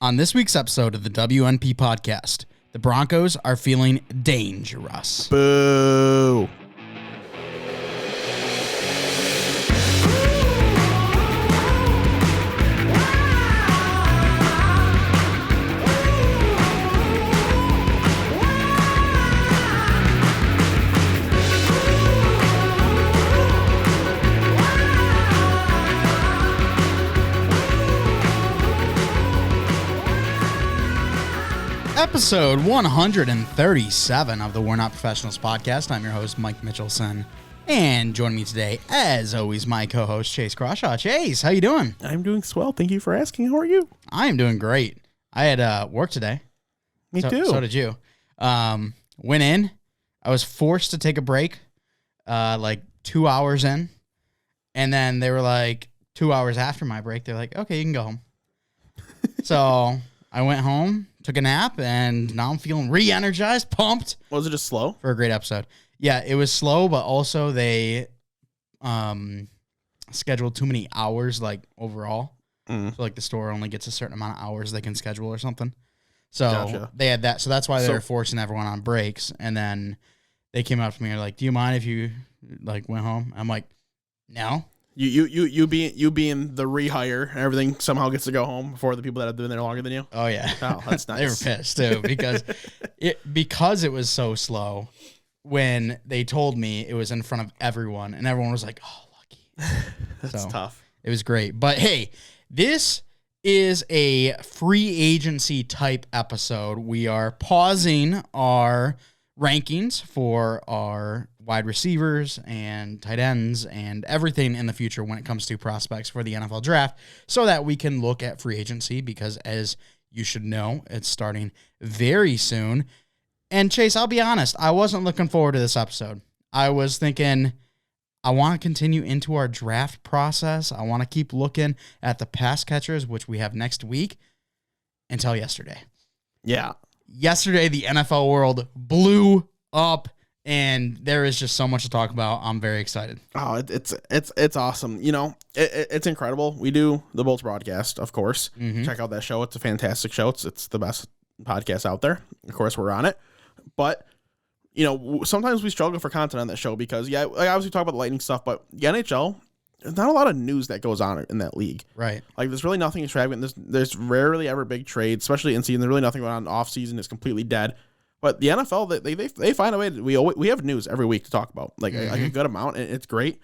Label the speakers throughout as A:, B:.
A: On this week's episode of the WNP podcast, the Broncos are feeling dangerous.
B: Boo.
A: Episode 137 of the We're Not Professionals podcast. I'm your host, Mike Mitchelson. And joining me today, as always, my co-host, Chase Crawshaw. Chase, how you doing?
B: I'm doing swell. Thank you for asking. How are you?
A: I am doing great. I had work today.
B: Me too.
A: So did you. Went in. I was forced to take a break, like 2 hours in. And then they were like, 2 hours after my break, they're like, okay, you can go home. So I went home, took a nap, and now I'm feeling re-energized, pumped.
B: Was it just slow?
A: For a great episode. Yeah, it was slow, but also they scheduled too many hours, like, overall. So, like, the store only gets a certain amount of hours they can schedule or something. So
B: Gotcha.
A: They had that. So that's why they were forcing everyone on breaks. And then they came up to me and were like, do you mind if you, like, went home? I'm like, no.
B: You being the rehire and everything somehow gets to go home before the people that have been there longer than you?
A: Oh, yeah.
B: Oh, that's nice.
A: They were pissed, too, because it was so slow. When they told me it was in front of everyone, and everyone was like, oh, lucky.
B: That's tough.
A: It was great. But, hey, this is a free agency type episode. We are pausing our rankings for our wide receivers and tight ends and everything in the future when it comes to prospects for the NFL draft so that we can look at free agency because, as you should know, it's starting very soon. And Chase, I'll be honest, I wasn't looking forward to this episode. I was thinking I want to continue into our draft process. I want to keep looking at the pass catchers, which we have next week, until yesterday.
B: Yeah.
A: Yesterday, the NFL world blew up, and there is just so much to talk about. I'm very excited.
B: Oh, it's awesome. You know, it's incredible. We do the Bolts broadcast, of course. Mm-hmm. Check out that show. It's a fantastic show. It's the best podcast out there. Of course, we're on it. But, you know, sometimes we struggle for content on that show because, yeah, like obviously we talk about the lightning stuff, but the NHL, there's not a lot of news that goes on in that league.
A: Right. Like,
B: there's really nothing extravagant. There's rarely ever big trades, especially in season. There's really nothing going on in off season. It's completely dead. But the NFL, they find a way. We have news every week to talk about, like a good amount, and it's great.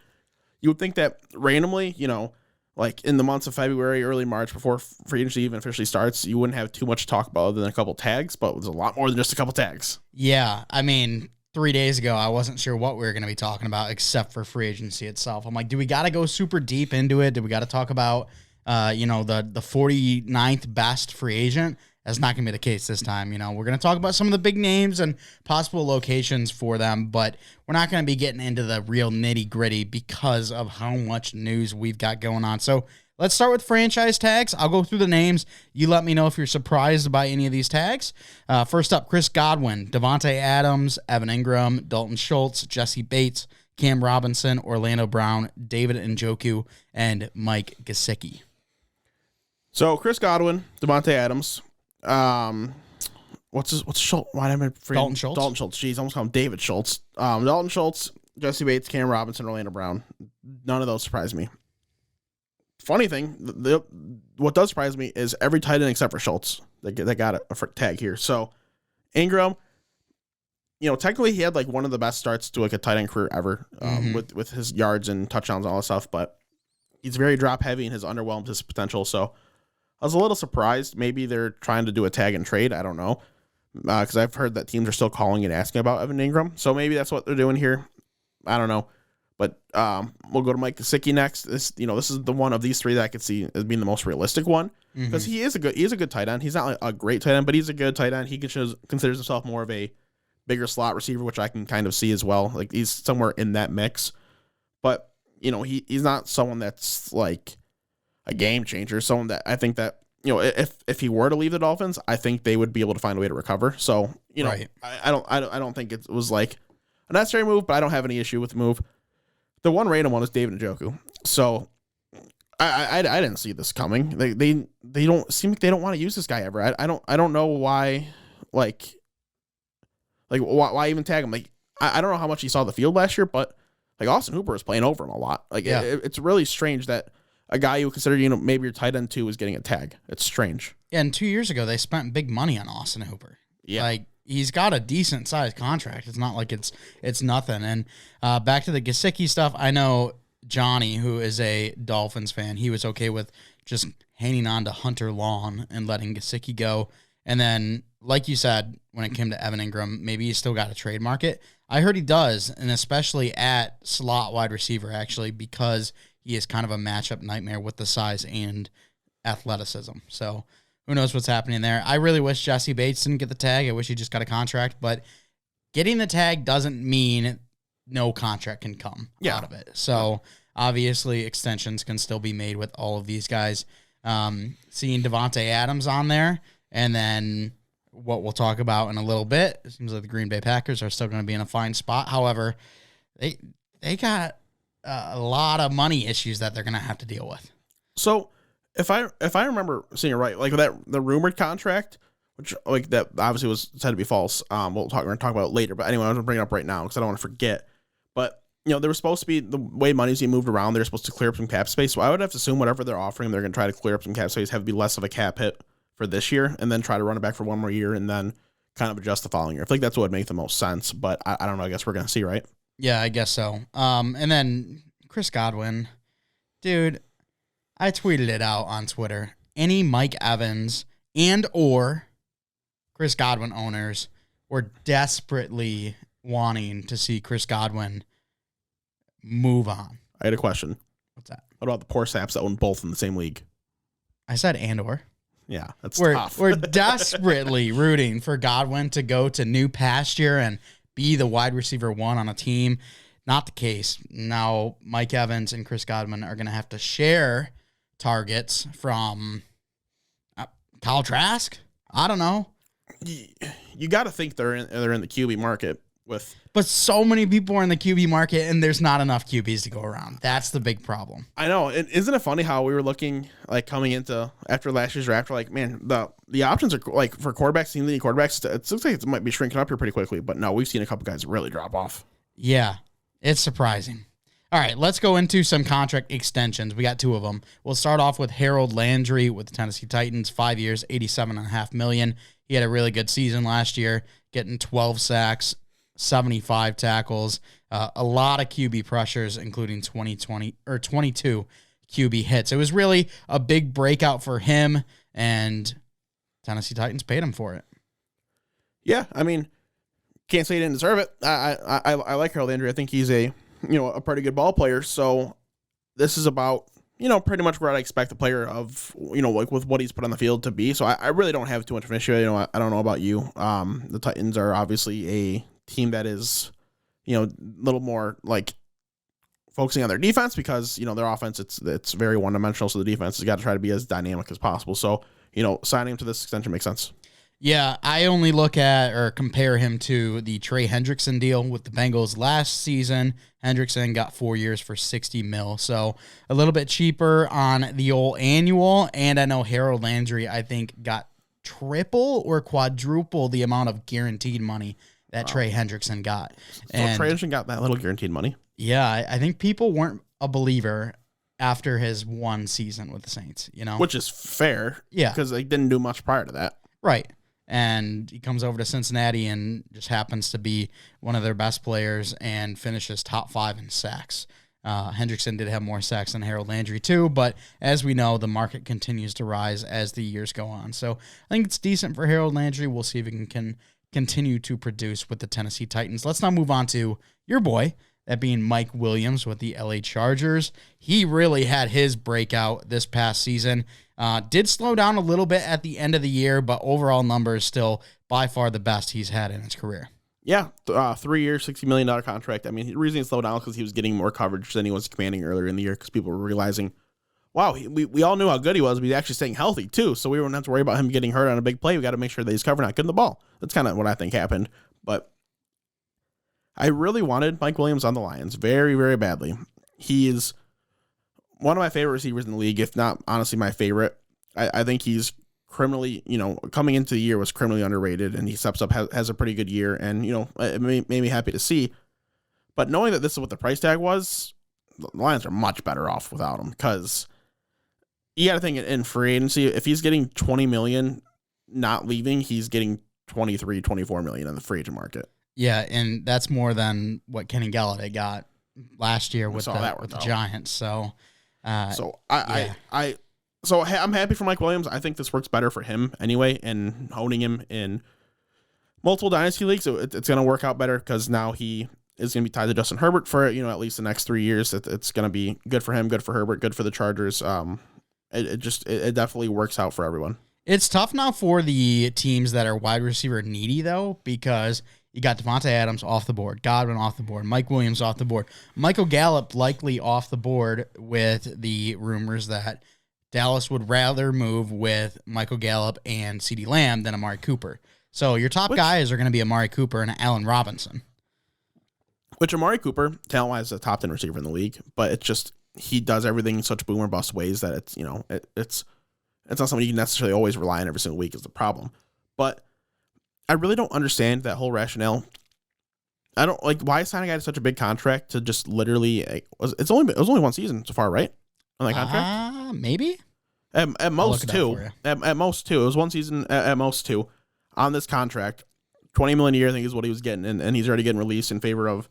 B: You would think that randomly, you know, like in the months of February, early March, before free agency even officially starts, you wouldn't have too much to talk about other than a couple tags, but there's a lot more than just a couple tags.
A: Yeah, I mean, 3 days ago, I wasn't sure what we were going to be talking about except for free agency itself. I'm like, do we got to go super deep into it? Do we got to talk about, the 49th best free agent? That's not going to be the case this time. You know, we're going to talk about some of the big names and possible locations for them, but we're not going to be getting into the real nitty gritty because of how much news we've got going on. So let's start with franchise tags. I'll go through the names. You let me know if you're surprised by any of these tags. First up, Chris Godwin, Devontae Adams, Evan Ingram, Dalton Schultz, Jesse Bates, Cam Robinson, Orlando Brown, David Njoku, and Mike Gesicki.
B: So Chris Godwin, Devontae Adams. What's Schultz? Why am I forgetting? Dalton Schultz. Jeez, I almost call him David Schultz. Dalton Schultz, Jesse Bates, Cam Robinson, Orlando Brown. None of those surprise me. Funny thing, what does surprise me is every tight end except for Schultz that got a tag here. So Ingram, you know, technically he had like one of the best starts to like a tight end career ever, with his yards and touchdowns and all that stuff, but he's very drop heavy and has underwhelmed his potential. So I was a little surprised. Maybe they're trying to do a tag and trade. I don't know. Because I've heard that teams are still calling and asking about Evan Ingram. So maybe that's what they're doing here. I don't know. But we'll go to Mike Gesicki next. This is the one of these three that I could see as being the most realistic one. Because he is a good tight end. He's not like a great tight end, but he's a good tight end. He considers himself more of a bigger slot receiver, which I can kind of see as well. Like he's somewhere in that mix. But, you know, he's not someone that's like a game changer, someone that I think that, you know, if he were to leave the Dolphins, I think they would be able to find a way to recover. So, you know, right. I don't think it was like a necessary move, but I don't have any issue with the move. The one random one is David Njoku. So I didn't see this coming. They don't seem like they don't want to use this guy ever. I don't know why. Like why even tag him? Like I don't know how much he saw the field last year, but like Austin Hooper was playing over him a lot. Like it's really strange that a guy you consider maybe your tight end 2 is getting a tag. It's strange.
A: Yeah, and 2 years ago they spent big money on Austin Hooper.
B: Yeah,
A: like he's got a decent sized contract. It's not like it's nothing. And back to the Gesicki stuff. I know Johnny, who is a Dolphins fan, he was okay with just hanging on to Hunter Long and letting Gesicki go. And then, like you said, when it came to Evan Ingram, maybe he's still got a trade market. I heard he does, and especially at slot wide receiver, actually, because he is kind of a matchup nightmare with the size and athleticism. So who knows what's happening there. I really wish Jesse Bates didn't get the tag. I wish he just got a contract, but getting the tag doesn't mean no contract can come out of it. So obviously extensions can still be made with all of these guys. Seeing Devontae Adams on there, and then what we'll talk about in a little bit, it seems like the Green Bay Packers are still going to be in a fine spot. However, they got a lot of money issues that they're going to have to deal with.
B: So if I remember seeing it right, like the rumored contract, which like that obviously was said to be false. We're going to talk about it later, but anyway, I'm going to bring it up right now because I don't want to forget. But there was supposed to be, the way money's being moved around, they're supposed to clear up some cap space. So I would have to assume whatever they're offering, they're going to try to clear up some cap space, have it be less of a cap hit for this year, and then try to run it back for one more year, and then kind of adjust the following year. I think that's what would make the most sense. But I don't know. I guess we're going to see, right?
A: Yeah, I guess so. And then Chris Godwin, dude, I tweeted it out on Twitter. Any Mike Evans and or Chris Godwin owners were desperately wanting to see Chris Godwin move on.
B: I had a question.
A: What's that?
B: What about the poor saps that own both in the same league?
A: I said and or.
B: Yeah, that's tough.
A: We're desperately rooting for Godwin to go to new pasture and be the wide receiver 1 on a team. Not the case. Now, Mike Evans and Chris Godwin are going to have to share targets from Kyle Trask. I don't know.
B: You got to think they're in the QB market with.
A: But so many people are in the QB market, and there's not enough QBs to go around. That's the big problem.
B: I know. Isn't it funny how we were looking like coming into after last year's draft? Like, man, the options are like for quarterbacks, team leading quarterbacks. It looks like it might be shrinking up here pretty quickly. But no, we've seen a couple guys really drop off.
A: Yeah, it's surprising. All right, let's go into some contract extensions. We got 2 of them. We'll start off with Harold Landry with the Tennessee Titans, 5 years, $87.5 million. He had a really good season last year, getting 12 sacks, 75 tackles, a lot of QB pressures, including 22 QB hits. It was really a big breakout for him, and Tennessee Titans paid him for it.
B: Yeah, I mean, can't say he didn't deserve it. I like Harold Landry. I think he's a pretty good ball player. So this is about, pretty much where I expect a player of, like with what he's put on the field to be. So I really don't have too much of an issue. I don't know about you. The Titans are obviously a team that is, a little more like focusing on their defense because, their offense, it's very one-dimensional. So the defense has got to try to be as dynamic as possible. So, signing him to this extension makes sense.
A: Yeah, I only look at or compare him to the Trey Hendrickson deal with the Bengals last season. Hendrickson got 4 years for $60 million, so a little bit cheaper on the old annual. And I know Harold Landry, I think, got triple or quadruple the amount of guaranteed money that Trey Hendrickson got.
B: So Trey Hendrickson got that little guaranteed money?
A: Yeah, I think people weren't a believer after his one season with the Saints,
B: Which is fair.
A: Yeah.
B: Because they didn't do much prior to that.
A: Right. And he comes over to Cincinnati and just happens to be one of their best players and finishes top 5 in sacks. Hendrickson did have more sacks than Harold Landry too, but as we know, the market continues to rise as the years go on. So I think it's decent for Harold Landry. We'll see if he can continue to produce with the Tennessee Titans. Let's now move on to your boy, that being Mike Williams with the LA Chargers. He really had his breakout this past season. Did slow down a little bit at the end of the year, but overall numbers still by far the best he's had in his career.
B: Yeah, 3 years, $60 million contract. I mean, the reason he slowed down because he was getting more coverage than he was commanding earlier in the year because people were realizing, wow, we all knew how good he was, but he's actually staying healthy too. So we wouldn't have to worry about him getting hurt on a big play. We got to make sure that he's covering, not getting the ball. That's kind of what I think happened. But I really wanted Mike Williams on the Lions very, very badly. He is one of my favorite receivers in the league, if not honestly my favorite. I think he's criminally, coming into the year was criminally underrated, and he steps up, has a pretty good year, and, it made me happy to see. But knowing that this is what the price tag was, the Lions are much better off without him, because you got to think in free agency, if he's getting $20 million not leaving, he's getting $23-24 million in the free agent market.
A: Yeah, and that's more than what Kenny Galladay got last year with the Giants. So,
B: I'm happy for Mike Williams. I think this works better for him anyway, and honing him in multiple dynasty leagues. So it's going to work out better because now he is going to be tied to Justin Herbert for at least the next 3 years. It's going to be good for him, good for Herbert, good for the Chargers. It definitely works out for everyone.
A: It's tough now for the teams that are wide receiver needy though, because you got Devontae Adams off the board, Godwin off the board, Mike Williams off the board, Michael Gallup likely off the board, with the rumors that Dallas would rather move with Michael Gallup and CeeDee Lamb than Amari Cooper. So your top guys are going to be Amari Cooper and Allen Robinson.
B: Which Amari Cooper, talent-wise, is a top 10 receiver in the league, but it's just he does everything in such boom or bust ways that it's it's not something you can necessarily always rely on every single week is the problem. But I really don't understand that whole rationale. I don't like why sign a guy to such a big contract to just literally it was only one season so far, right? On that contract,
A: maybe
B: at most two. At most two. It was one season at most two on this contract. $20 million a year, I think, is what he was getting, and he's already getting released in favor of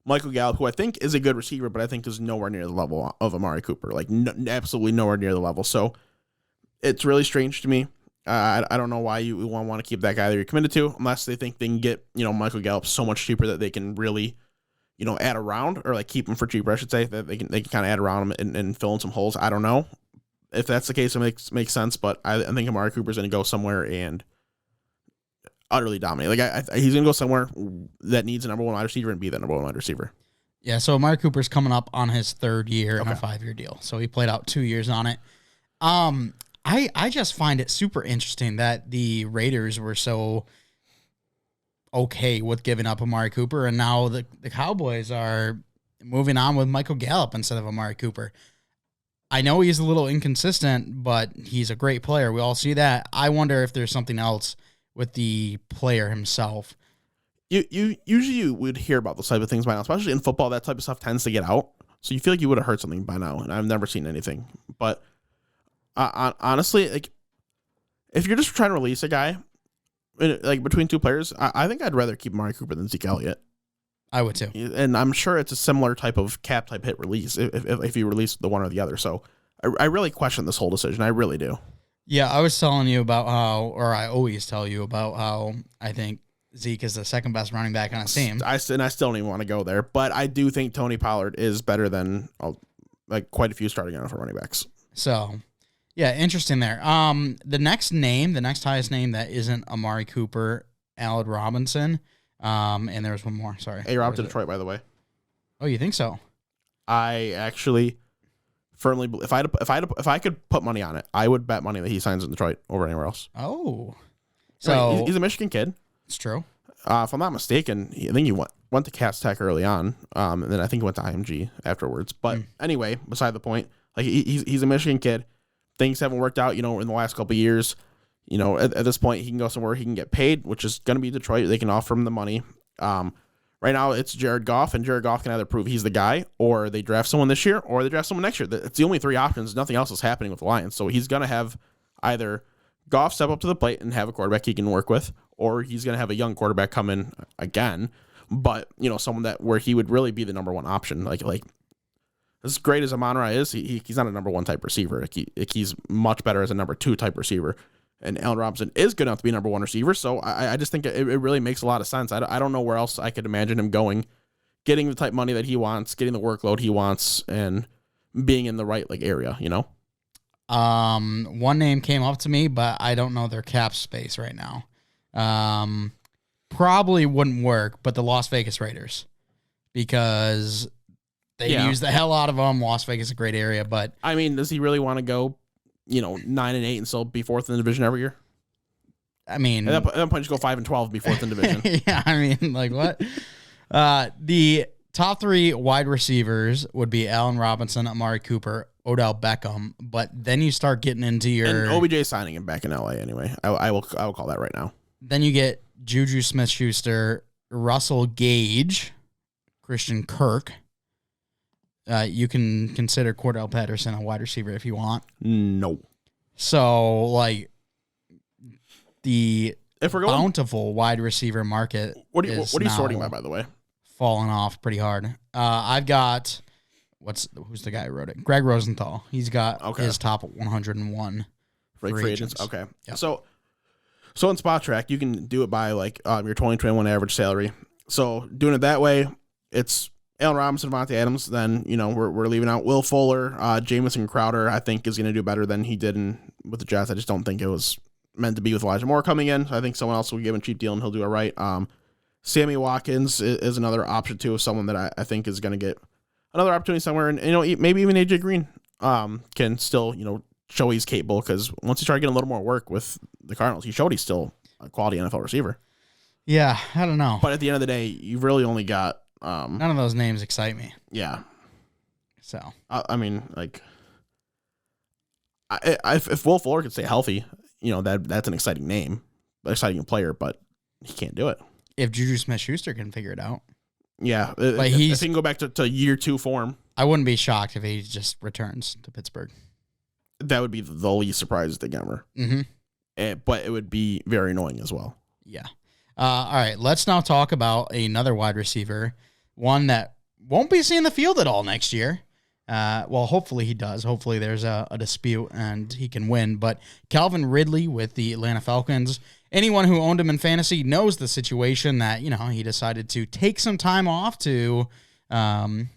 B: Michael Gallup, who I think is a good receiver, but I think is nowhere near the level of Amari Cooper. Like absolutely nowhere near the level. So it's really strange to me. I don't know why you want to keep that guy that you're committed to, unless they think they can get Michael Gallup so much cheaper that they can really add around, or like keep him for cheaper, I should say, that they can kind of add around him and fill in some holes. I don't know if that's the case. It makes sense, but I think Amari Cooper's going to go somewhere and utterly dominate. Like he's going to go somewhere that needs a number one wide receiver and be that number one wide receiver.
A: Yeah. So Amari Cooper's coming up on his third year in a 5-year deal. So he played out 2 years on it. I just find it super interesting that the Raiders were so okay with giving up Amari Cooper, and now the Cowboys are moving on with Michael Gallup instead of Amari Cooper. I know he's a little inconsistent, but he's a great player. We all see that. I wonder if there's something else with the player himself.
B: You usually would hear about those type of things by now, especially in football. That type of stuff tends to get out, so you feel like you would have heard something by now, and I've never seen anything. But honestly, like if you're just trying to release a guy, like between two players, I think I'd rather keep Amari Cooper than Zeke Elliott.
A: I would too,
B: and I'm sure it's a similar type of cap type hit release if you release the one or the other. So I really question this whole decision. I really do.
A: Yeah, I was telling you about how, or I always tell you about how I think Zeke is the second best running back on the team.
B: I still don't even want to go there, but I do think Tony Pollard is better than like quite a few starting NFL running backs.
A: So, yeah, interesting there. The next highest name that isn't Amari Cooper, Allen Robinson, and there's one more. Sorry,
B: A-Rob to Detroit, by the way.
A: Oh, you think so?
B: I actually firmly believe if I could put money on it, I would bet money that he signs in Detroit over anywhere else.
A: Oh, so
B: he's a Michigan kid.
A: It's true.
B: If I'm not mistaken, I think he went to Cass Tech early on, and then I think he went to IMG afterwards. But anyway, beside the point, like he's a Michigan kid. Things haven't worked out, in the last couple of years. At this point, he can go somewhere he can get paid, which is going to be Detroit. They can offer him the money. Right now, it's Jared Goff, and Jared Goff can either prove he's the guy, or they draft someone this year, or they draft someone next year. It's the only three options. Nothing else is happening with the Lions. So he's going to have either Goff step up to the plate and have a quarterback he can work with, or he's going to have a young quarterback come in again, but someone where he would really be the number one option. Like as great as Amon-Ra is, he's not a number one type receiver. He's much better as a number two type receiver. And Allen Robinson is good enough to be number one receiver. So I just think it really makes a lot of sense. I don't know where else I could imagine him going, getting the type of money that he wants, getting the workload he wants, and being in the right area,
A: One name came up to me, but I don't know their cap space right now. Probably wouldn't work, but the Las Vegas Raiders, because they use the hell out of them. Las Vegas is a great area, but
B: I mean, does he really want to go 9-8 and still be fourth in the division every year?
A: I mean,
B: at that point, just go 5-12 and be fourth in the division.
A: Yeah, I mean, like what? The top three wide receivers would be Allen Robinson, Amari Cooper, Odell Beckham, but then you start getting into your...
B: And OBJ signing him back in LA anyway. I will call that right now.
A: Then you get Juju Smith-Schuster, Russell Gage, Christian Kirk. You can consider Cordell Patterson a wide receiver if you want.
B: No.
A: So, like, the
B: if we're going,
A: bountiful wide receiver market
B: what are you sorting by the way?
A: Falling off pretty hard. I've got... Who's the guy who wrote it? Greg Rosenthal. He's got his top 101 free agents.
B: Okay.
A: Yep.
B: So in Spot Track, you can do it by like your 2021 average salary. So doing it that way, it's Allen Robinson, Devontae Adams. Then we're leaving out Will Fuller, Jamison Crowder. I think is going to do better than he did with the Jets. I just don't think it was meant to be with Elijah Moore coming in. So I think someone else will give him a cheap deal and he'll do it right. Sammy Watkins is another option too, of someone that I think is going to get another opportunity somewhere, and maybe even AJ Green can still show he's capable, because once he started getting a little more work with the Cardinals, he showed he's still a quality NFL receiver.
A: Yeah, I don't know,
B: but at the end of the day, you've really only got
A: none of those names excite me.
B: Yeah,
A: so
B: I mean, like, if Will Fuller could stay healthy, that's an exciting name, exciting player, but he can't do it.
A: If Juju Smith-Schuster can figure it out.
B: Yeah, but if he can go back to year 2 form,
A: I wouldn't be shocked if he just returns to Pittsburgh.
B: That would be the least surprising thing ever.
A: Mm-hmm.
B: But it would be very annoying as well.
A: Yeah. All right, let's now talk about another wide receiver, one that won't be seeing the field at all next year. Well, hopefully he does. Hopefully there's a dispute and he can win. But Calvin Ridley with the Atlanta Falcons, anyone who owned him in fantasy knows the situation that, he decided to take some time off to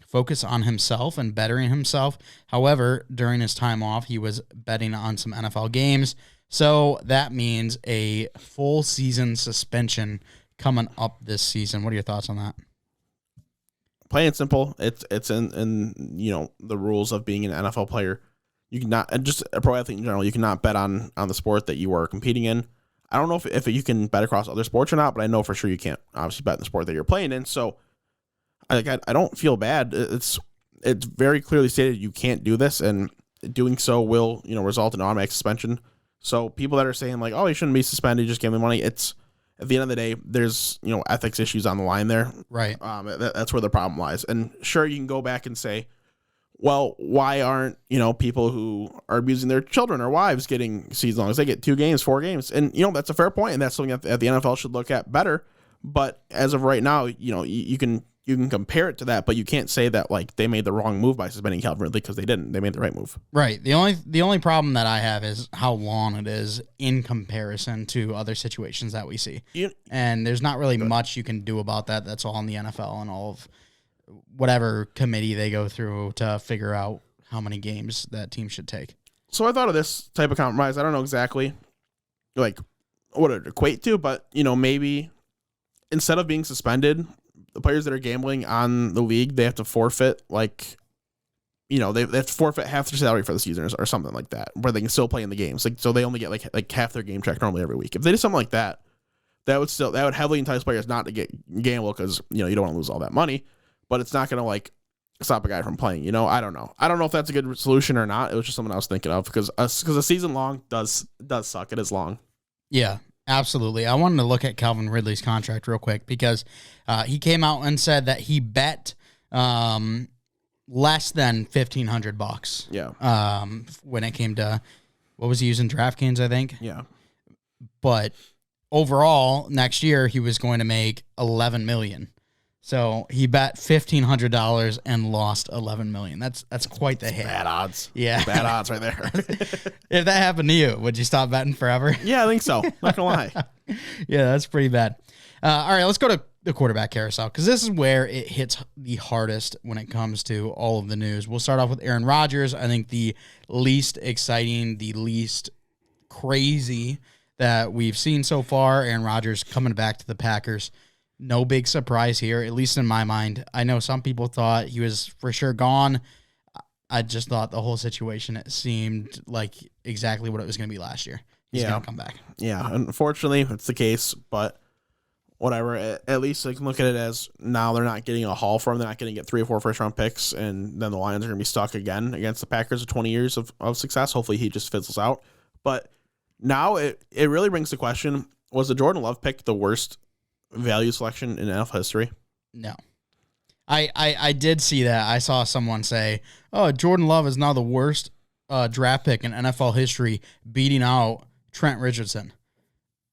A: focus on himself and bettering himself. However, during his time off, he was betting on some NFL games. So that means a full season suspension coming up this season. What are your thoughts on that?
B: Plain and simple, it's in the rules of being an NFL player. You cannot, and just a pro athlete in general, you cannot bet on the sport that you are competing in. I don't know if you can bet across other sports or not, but I know for sure you can't obviously bet in the sport that you're playing in. So I don't feel bad. It's very clearly stated you can't do this, and doing so will result in automatic suspension. So people that are saying like, oh, he shouldn't be suspended, just give him money. It's at the end of the day, there's ethics issues on the line there.
A: Right.
B: That's where the problem lies. And sure, you can go back and say, well, why aren't people who are abusing their children or wives getting season longs? They get 2 games, 4 games, and that's a fair point, and that's something that the NFL should look at better. But as of right now, you can compare it to that, but you can't say that like they made the wrong move by suspending Calvin Ridley, because they didn't. They made the right move.
A: Right. The only problem that I have is how long it is in comparison to other situations that we see. And there's not really much you can do about that. That's all in the NFL and all of whatever committee they go through to figure out how many games that team should take.
B: So I thought of this type of compromise. I don't know exactly like what it equate to, but maybe instead of being suspended, the players that are gambling on the league, they have to forfeit they have to forfeit half their salary for the season or something like that, where they can still play in the games. Like, so they only get like half their game check normally every week. If they did something like that, that would heavily entice players not to gamble, because you don't want to lose all that money, but it's not going to like stop a guy from playing. I don't know. I don't know if that's a good solution or not. It was just something I was thinking of, because a season long does suck. It is long.
A: Yeah. Absolutely. I wanted to look at Calvin Ridley's contract real quick, because he came out and said that he bet less than $1,500.
B: Yeah.
A: When it came to, what was he using? DraftKings, I think.
B: Yeah.
A: But overall, next year he was going to make $11 million. So he bet $1,500 and lost $11 million. That's quite the hit.
B: Bad odds.
A: Yeah.
B: Bad odds right there.
A: If that happened to you, would you stop betting forever?
B: Yeah, I think so. Not gonna lie.
A: Yeah, that's pretty bad. All right, let's go to the quarterback carousel, because this is where it hits the hardest when it comes to all of the news. We'll start off with Aaron Rodgers. I think the least exciting, the least crazy that we've seen so far. Aaron Rodgers coming back to the Packers. No big surprise here, at least in my mind. I know some people thought he was for sure gone. I just thought the whole situation, it seemed like exactly what it was going to be last year. He's going to come back.
B: Yeah, unfortunately, it's the case. But whatever. At least they can look at it as now they're not getting a haul for him. They're not going to get 3 or 4 first-round picks, and then the Lions are going to be stuck again against the Packers of 20 years of success. Hopefully he just fizzles out. But now it really brings the question, was the Jordan Love pick the worst value selection in NFL history?
A: No. I did see that. I saw someone say, oh, Jordan Love is now the worst draft pick in NFL history, beating out Trent Richardson.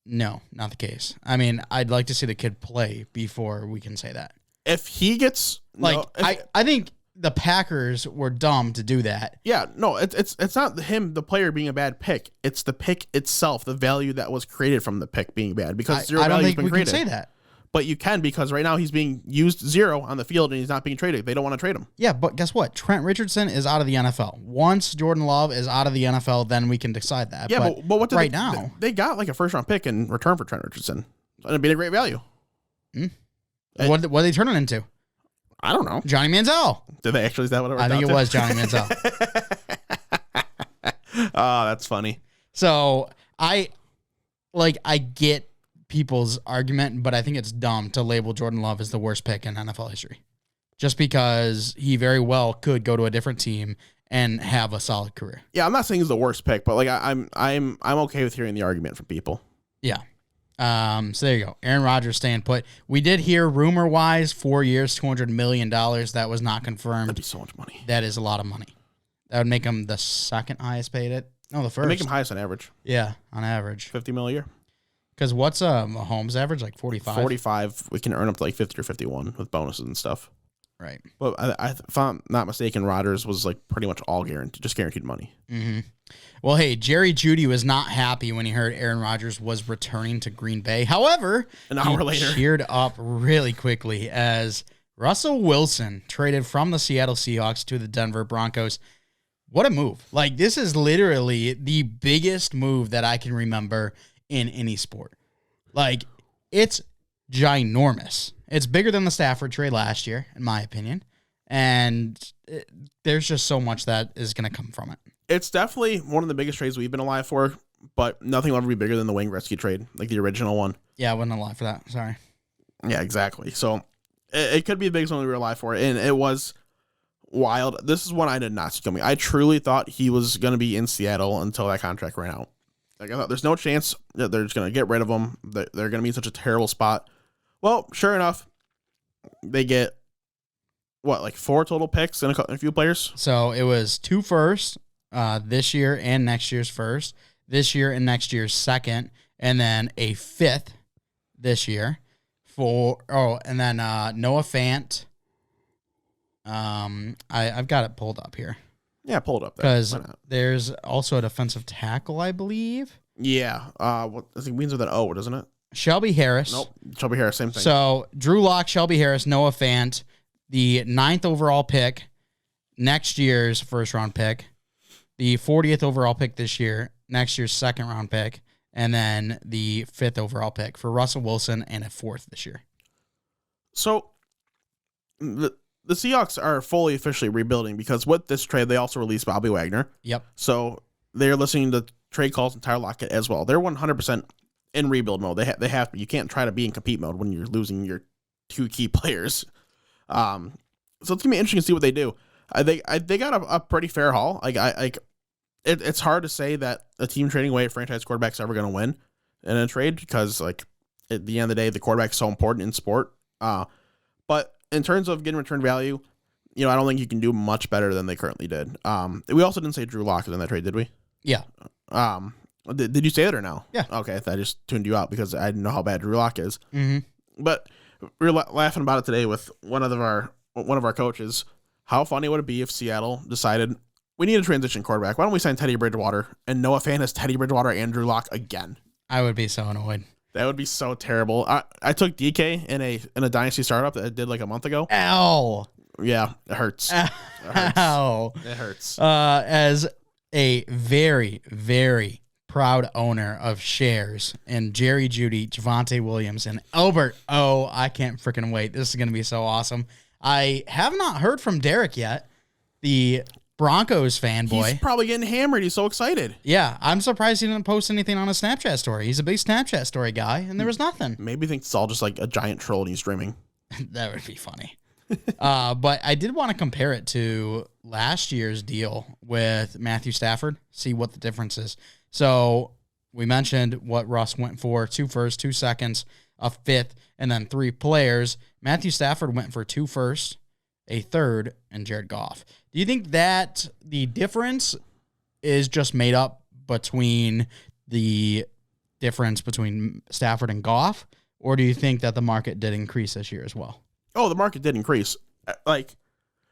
A: No, not the case. I mean, I'd like to see the kid play before we can say that.
B: If he gets...
A: I think the Packers were dumb to do that.
B: Yeah, no, it's not him, the player, being a bad pick. It's the pick itself, the value that was created from the pick being bad. Because zero value has been created. I don't think we can say that. But you can, because right now he's being used 0 on the field and he's not being traded. They don't want to trade him.
A: Yeah, but guess what? Trent Richardson is out of the NFL. Once Jordan Love is out of the NFL, then we can decide that.
B: Yeah, but what did now? They got like a first-round pick in return for Trent Richardson. And it'd be a great value.
A: What did they turn it into?
B: I don't know.
A: Johnny Manziel.
B: Did they actually? Is that what it was?
A: I think it was Johnny Manziel.
B: Oh, that's funny.
A: So I get people's argument, but I think it's dumb to label Jordan Love as the worst pick in NFL history, just because he very well could go to a different team and have a solid career.
B: Yeah, I'm not saying he's the worst pick, but like I'm okay with hearing the argument from people.
A: Yeah. So there you go. Aaron Rodgers staying put. We did hear rumor wise 4 years, $200 million. That was not confirmed.
B: That'd be so much money.
A: That is a lot of money. That would make him the second highest paid. The first.
B: It'd make him highest on average.
A: Yeah, on average.
B: $50 million a year.
A: Because what's Mahomes average, like 45?
B: 45. We can earn up to like 50 or 51 with bonuses and stuff.
A: Right.
B: But if I'm not mistaken, Rodgers was like pretty much all guaranteed money.
A: Mm-hmm. Well, hey, Jerry Jeudy was not happy when he heard Aaron Rodgers was returning to Green Bay. However,
B: an hour later,
A: cheered up really quickly as Russell Wilson traded from the Seattle Seahawks to the Denver Broncos. What a move. Like, this is literally the biggest move that I can remember in any sport. Like, it's ginormous. It's bigger than the Stafford trade last year, in my opinion. And there's just so much that is going to come from it.
B: It's definitely one of the biggest trades we've been alive for, but nothing will ever be bigger than the Wayne Gretzky trade, like the original one.
A: Yeah, I wasn't alive for that. Sorry.
B: Yeah, exactly. So it could be the biggest one we were alive for, and it was wild. This is one I did not see coming. I truly thought he was going to be in Seattle until that contract ran out. Like, I thought there's no chance that they're just going to get rid of him. They're going to be in such a terrible spot. Well, sure enough, they get, like 4 total picks and a few players?
A: So it was 2 firsts this year and next year's first, this year and next year's second, and then a 5th this year and then Noah Fant. I've got it pulled up here.
B: Yeah, pull it up.
A: Because there's also a defensive tackle, I believe.
B: Yeah. I think begins with an O, doesn't it?
A: Shelby Harris.
B: Nope. Shelby Harris, same thing.
A: So Drew Lock, Shelby Harris, Noah Fant, the 9th overall pick, next year's first round pick, the 40th overall pick this year, next year's second round pick, and then the 5th overall pick for Russell Wilson and a 4th this year.
B: So the Seahawks are fully officially rebuilding because with this trade, they also released Bobby Wagner.
A: Yep.
B: So they're listening to trade calls and Tyler Lockett as well. They're 100% in rebuild mode. They have to. You can't try to be in compete mode when you're losing your 2 key players. So it's gonna be interesting to see what they do. They got a pretty fair haul. It's hard to say that a team trading away a franchise quarterback's ever going to win in a trade because at the end of the day, the quarterback's so important in sport. But in terms of getting return value, I don't think you can do much better than they currently did. We also didn't say Drew Lock was in that trade, did we?
A: Yeah.
B: Did you say that or no?
A: Yeah.
B: Okay, I just tuned you out because I didn't know how bad Drew Lock is.
A: Mm-hmm.
B: But we were laughing about it today with one of our coaches. How funny would it be if Seattle decided we need a transition quarterback? Why don't we sign Teddy Bridgewater and Noah Fant as Teddy Bridgewater and Drew Lock again?
A: I would be so annoyed.
B: That would be so terrible. I took DK in a dynasty startup that I did like a month ago.
A: Ow.
B: Yeah, it hurts.
A: Ow.
B: It hurts.
A: As a very, very proud owner of shares in Jerry Jeudy, Javonte Williams, and Albert. Oh, I can't freaking wait. This is going to be so awesome. I have not heard from Derek yet. The Broncos fanboy.
B: He's probably getting hammered. He's so excited.
A: Yeah, I'm surprised he didn't post anything on a Snapchat story. He's a big Snapchat story guy, and there was nothing.
B: Maybe he thinks it's all just like a giant troll and he's dreaming.
A: That would be funny. But I did want to compare it to last year's deal with Matthew Stafford, see what the difference is. So we mentioned what Russ went for, 2 firsts, 2 seconds, a 5th, and then 3 players. Matthew Stafford went for 2 firsts, a 3rd, and Jared Goff. Do you think that the difference is just made up between the difference between Stafford and Goff, or do you think that the market did increase this year as well?
B: Oh, the market did increase. Like,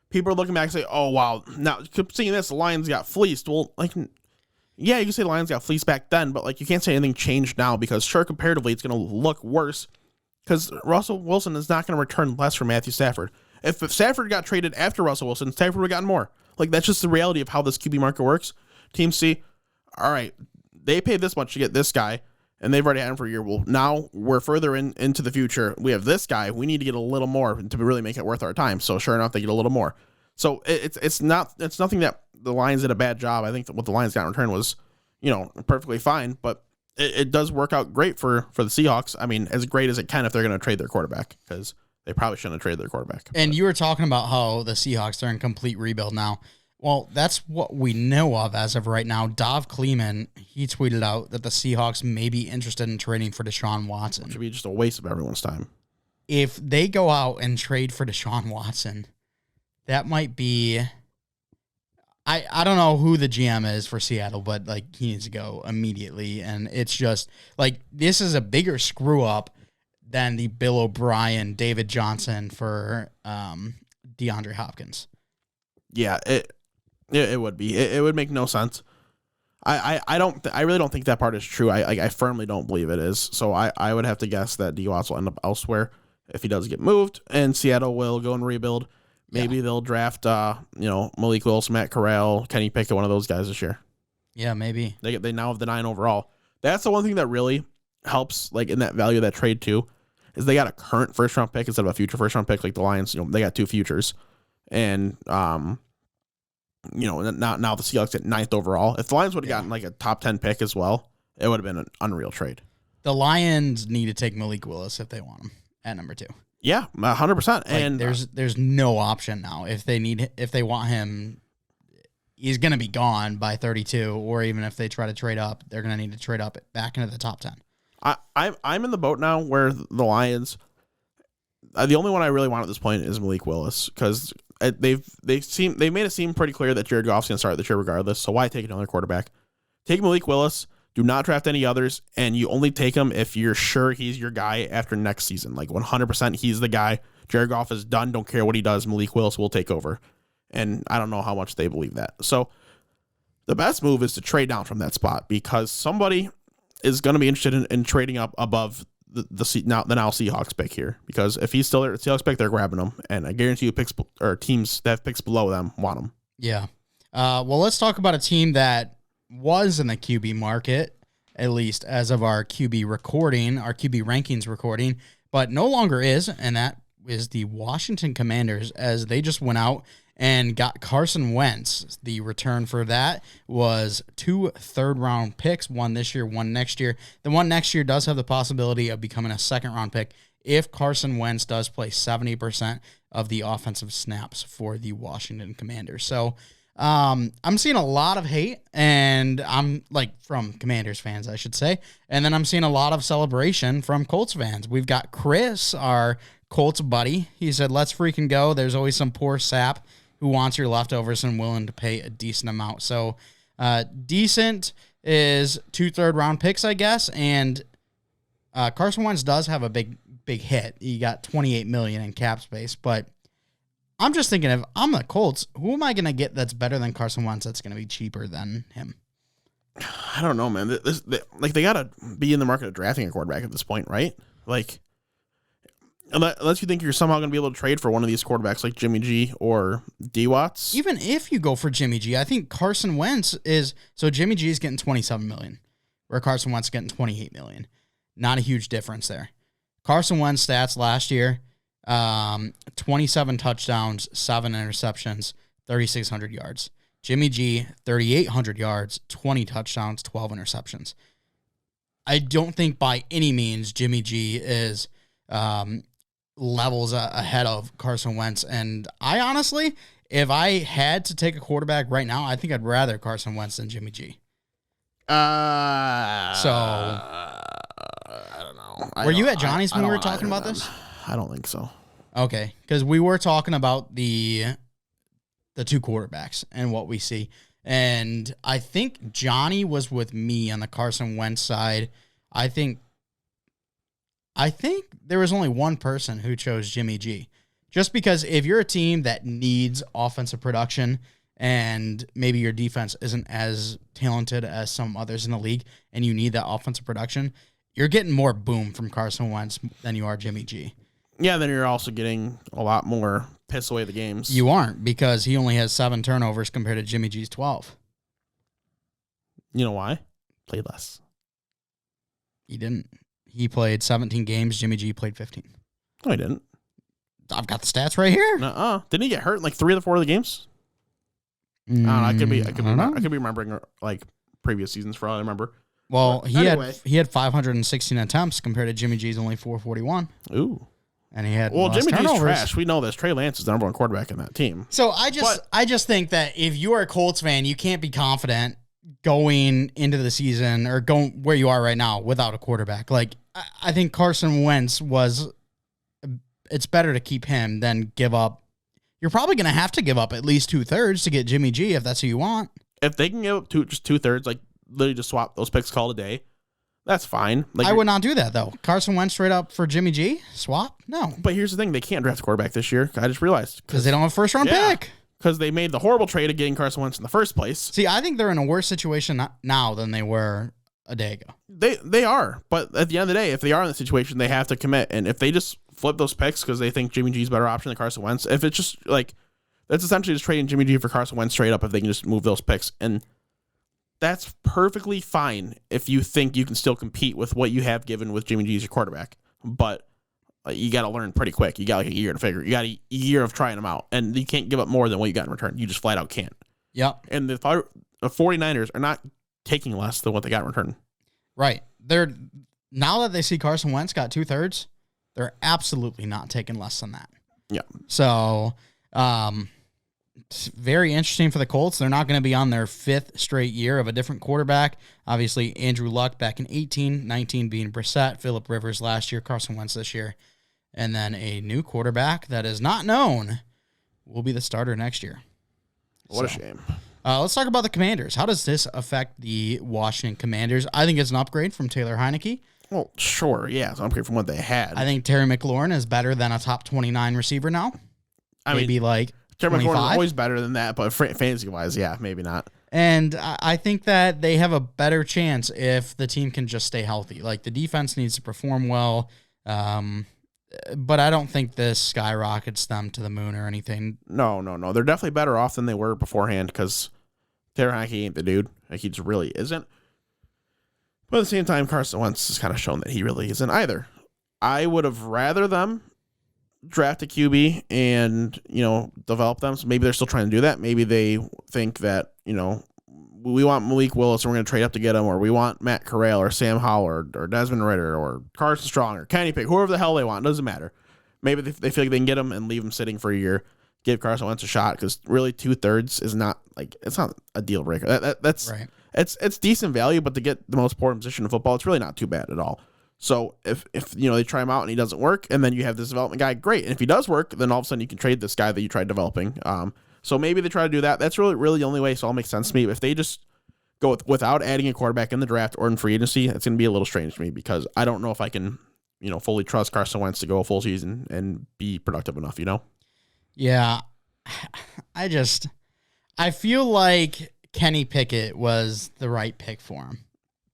B: people are looking back and say, oh, wow, now seeing this, the Lions got fleeced. Well, like, yeah, you can say the Lions got fleeced back then, but, like, you can't say anything changed now because, sure, comparatively, it's going to look worse because Russell Wilson is not going to return less from Matthew Stafford. If Stafford got traded after Russell Wilson, Stafford would have gotten more. Like, that's just the reality of how this QB market works. Teams see, all right, they paid this much to get this guy, and they've already had him for a year. Well, now we're further into the future. We have this guy. We need to get a little more to really make it worth our time. So, sure enough, they get a little more. So, it's nothing that the Lions did a bad job. I think that what the Lions got in return was, perfectly fine, but it does work out great for the Seahawks. I mean, as great as it can if they're going to trade their quarterback, because they probably shouldn't have traded their quarterback.
A: And you were talking about how the Seahawks are in complete rebuild now. Well, that's what we know of as of right now. Dov Kleeman, he tweeted out that the Seahawks may be interested in trading for Deshaun Watson.
B: Which would be just a waste of everyone's time.
A: If they go out and trade for Deshaun Watson, that might be... I don't know who the GM is for Seattle, but like he needs to go immediately. And it's just like this is a bigger screw up than the Bill O'Brien, David Johnson for DeAndre Hopkins.
B: Yeah, it would be. It would make no sense. I really don't think that part is true. I firmly don't believe it is. So I would have to guess that D Watts will end up elsewhere if he does get moved, and Seattle will go and rebuild. Maybe they'll draft, Malik Willis, Matt Corral, Kenny Pickett, one of those guys this year.
A: Yeah, maybe.
B: They now have the 9 overall. That's the one thing that really helps, like in that value of that trade too, is they got a current first round pick instead of a future first round pick. Like the Lions, they got 2 futures, and now the Seahawks at 9th overall. If the Lions would have gotten like a top 10 pick as well, it would have been an unreal trade.
A: The Lions need to take Malik Willis if they want him at number 2.
B: Yeah, 100%. And
A: there's no option now. If they want him, he's going to be gone by 32, or even if they try to trade up, they're going to need to trade up back into the top 10.
B: I'm in the boat now where the Lions, the only one I really want at this point is Malik Willis, because they've made it seem pretty clear that Jared Goff's going to start this year regardless. So why take another quarterback? Take Malik Willis. Do not draft any others, and you only take him if you're sure he's your guy after next season. Like 100%, he's the guy. Jared Goff is done. Don't care what he does. Malik Willis will take over. And I don't know how much they believe that. So the best move is to trade down from that spot, because somebody is going to be interested in trading up above the now Seahawks pick here. Because if he's still there at Seahawks pick, they're grabbing him. And I guarantee you teams that have picks below them want him.
A: Yeah. Well, let's talk about a team that was in the QB market, at least as of our QB rankings recording, but no longer is, and that is the Washington Commanders, as they just went out and got Carson Wentz. The return for that was 2 third-round picks, one this year, one next year. The one next year does have the possibility of becoming a second-round pick if Carson Wentz does play 70% of the offensive snaps for the Washington Commanders. So, I'm seeing a lot of hate, and I'm like from Commanders fans, I should say. And then I'm seeing a lot of celebration from Colts fans. We've got Chris, our Colts buddy. He said, let's freaking go. There's always some poor sap who wants your leftovers and willing to pay a decent amount. So, decent is 2 third-round picks, I guess. And, Carson Wentz does have a big hit. He got $28 million in cap space, but I'm just thinking, if I'm the Colts, who am I going to get that's better than Carson Wentz that's going to be cheaper than him?
B: I don't know, man. They got to be in the market of drafting a quarterback at this point, right? Like, unless you think you're somehow going to be able to trade for one of these quarterbacks like Jimmy G or D Watts.
A: Even if you go for Jimmy G, I think Carson Wentz is... So Jimmy G is getting $27 million, where Carson Wentz is getting $28 million. Not a huge difference there. Carson Wentz stats last year... 27 touchdowns, 7 interceptions, 3,600 yards. Jimmy G, 3,800 yards, 20 touchdowns, 12 interceptions. I don't think by any means Jimmy G is levels ahead of Carson Wentz. And I honestly, if I had to take a quarterback right now, I think I'd rather Carson Wentz than Jimmy G.
B: I don't know.
A: Were you at Johnny's when we were talking about this?
B: I don't think so.
A: Okay, because we were talking about the two quarterbacks and what we see. And I think Johnny was with me on the Carson Wentz side. I think there was only one person who chose Jimmy G. Just because if you're a team that needs offensive production and maybe your defense isn't as talented as some others in the league and you need that offensive production, you're getting more boom from Carson Wentz than you are Jimmy G.
B: Yeah, then you're also getting a lot more piss away the games.
A: You aren't, because he only has 7 turnovers compared to Jimmy G's 12.
B: You know why? Played less.
A: He didn't. He played 17 games. Jimmy G played 15.
B: No, he didn't.
A: I've got the stats right here.
B: Didn't he get hurt in like 3 of the 4 of the games? I don't know. I could be remembering like previous seasons for all I remember.
A: Well, he had 516 attempts compared to Jimmy G's only 441.
B: Ooh.
A: And he had
B: Jimmy
A: turnovers.
B: G's trash. We know this. Trey Lance is the number 1 quarterback in that team.
A: So I just think that if you are a Colts fan, you can't be confident going into the season or going where you are right now without a quarterback. Like, I think Carson Wentz it's better to keep him than give up. You're probably going to have to give up at least 2/3 to get Jimmy G if that's who you want.
B: If they can give up just 2/3, like literally just swap those picks, call it a day, that's fine. Like,
A: I would not do that, though. Carson Wentz straight up for Jimmy G? Swap? No.
B: But here's the thing. They can't draft a quarterback this year. I just realized.
A: Because they don't have a first-round pick.
B: Because they made the horrible trade of getting Carson Wentz in the first place.
A: See, I think they're in a worse situation now than they were a day ago.
B: They are. But at the end of the day, if they are in the situation, they have to commit. And if they just flip those picks because they think Jimmy G's a better option than Carson Wentz, if it's just like, that's essentially just trading Jimmy G for Carson Wentz straight up if they can just move those picks. And that's perfectly fine if you think you can still compete with what you have given with Jimmy G as your quarterback. But you got to learn pretty quick. You got like a year to figure. You got a year of trying them out. And you can't give up more than what you got in return. You just flat out can't.
A: Yep.
B: And the 49ers are not taking less than what they got in return.
A: Right. Now that they see Carson Wentz got 2/3, they're absolutely not taking less than that.
B: Yeah.
A: So, it's very interesting for the Colts. They're not going to be on their 5th straight year of a different quarterback. Obviously, Andrew Luck back in 18, 19 being Brissett, Phillip Rivers last year, Carson Wentz this year. And then a new quarterback that is not known will be the starter next year.
B: What a shame.
A: Let's talk about the Commanders. How does this affect the Washington Commanders? I think it's an upgrade from Taylor Heineke.
B: Well, sure, yeah. It's an upgrade from what they had.
A: I think Terry McLaurin is better than a top 29 receiver now. Maybe like
B: Terry McLaurin is always better than that, but fantasy-wise, yeah, maybe not.
A: And I think that they have a better chance if the team can just stay healthy. Like, the defense needs to perform well, but I don't think this skyrockets them to the moon or anything.
B: No. They're definitely better off than they were beforehand because Taylor Heineke ain't the dude. Like, he just really isn't. But at the same time, Carson Wentz has kind of shown that he really isn't either. I would have rather them draft a QB and, develop them. So maybe they're still trying to do that. Maybe they think that, we want Malik Willis and we're going to trade up to get him, or we want Matt Corral or Sam Howard or Desmond Ridder or Carson Strong or Kenny Pickett, whoever the hell they want. It doesn't matter. Maybe they feel like they can get him and leave him sitting for a year, give Carson Wentz a shot, because really 2/3 is not it's not a deal breaker. That's
A: right.
B: It's decent value, but to get the most important position in football, it's really not too bad at all. So if they try him out and he doesn't work, and then you have this development guy, great. And if he does work, then all of a sudden you can trade this guy that you tried developing. So maybe they try to do that. That's really the only way. So it all makes sense to me. If they just go without adding a quarterback in the draft or in free agency, it's going to be a little strange to me because I don't know if I can, fully trust Carson Wentz to go a full season and be productive enough.
A: Yeah, I feel like Kenny Pickett was the right pick for him.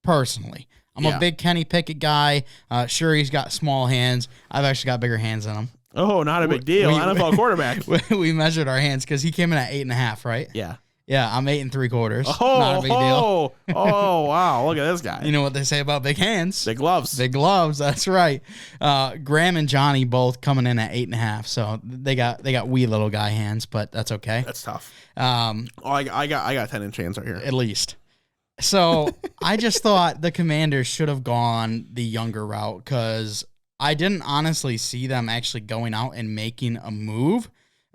A: Personally, I'm a big Kenny Pickett guy. Sure, he's got small hands. I've actually got bigger hands than him.
B: Oh, not a big deal. NFL quarterback.
A: We measured our hands because he came in at 8.5, right?
B: Yeah.
A: Yeah, I'm 8 3/4.
B: Oh,
A: Not a big deal.
B: Oh, wow. Look at this guy.
A: You know what they say about big hands?
B: Big gloves.
A: Big gloves. That's right. Graham and Johnny both coming in at 8.5. So they got wee little guy hands, but that's okay.
B: That's tough. I got 10-inch hands right here.
A: At least. So I just thought the Commanders should have gone the younger route because I didn't honestly see them actually going out and making a move.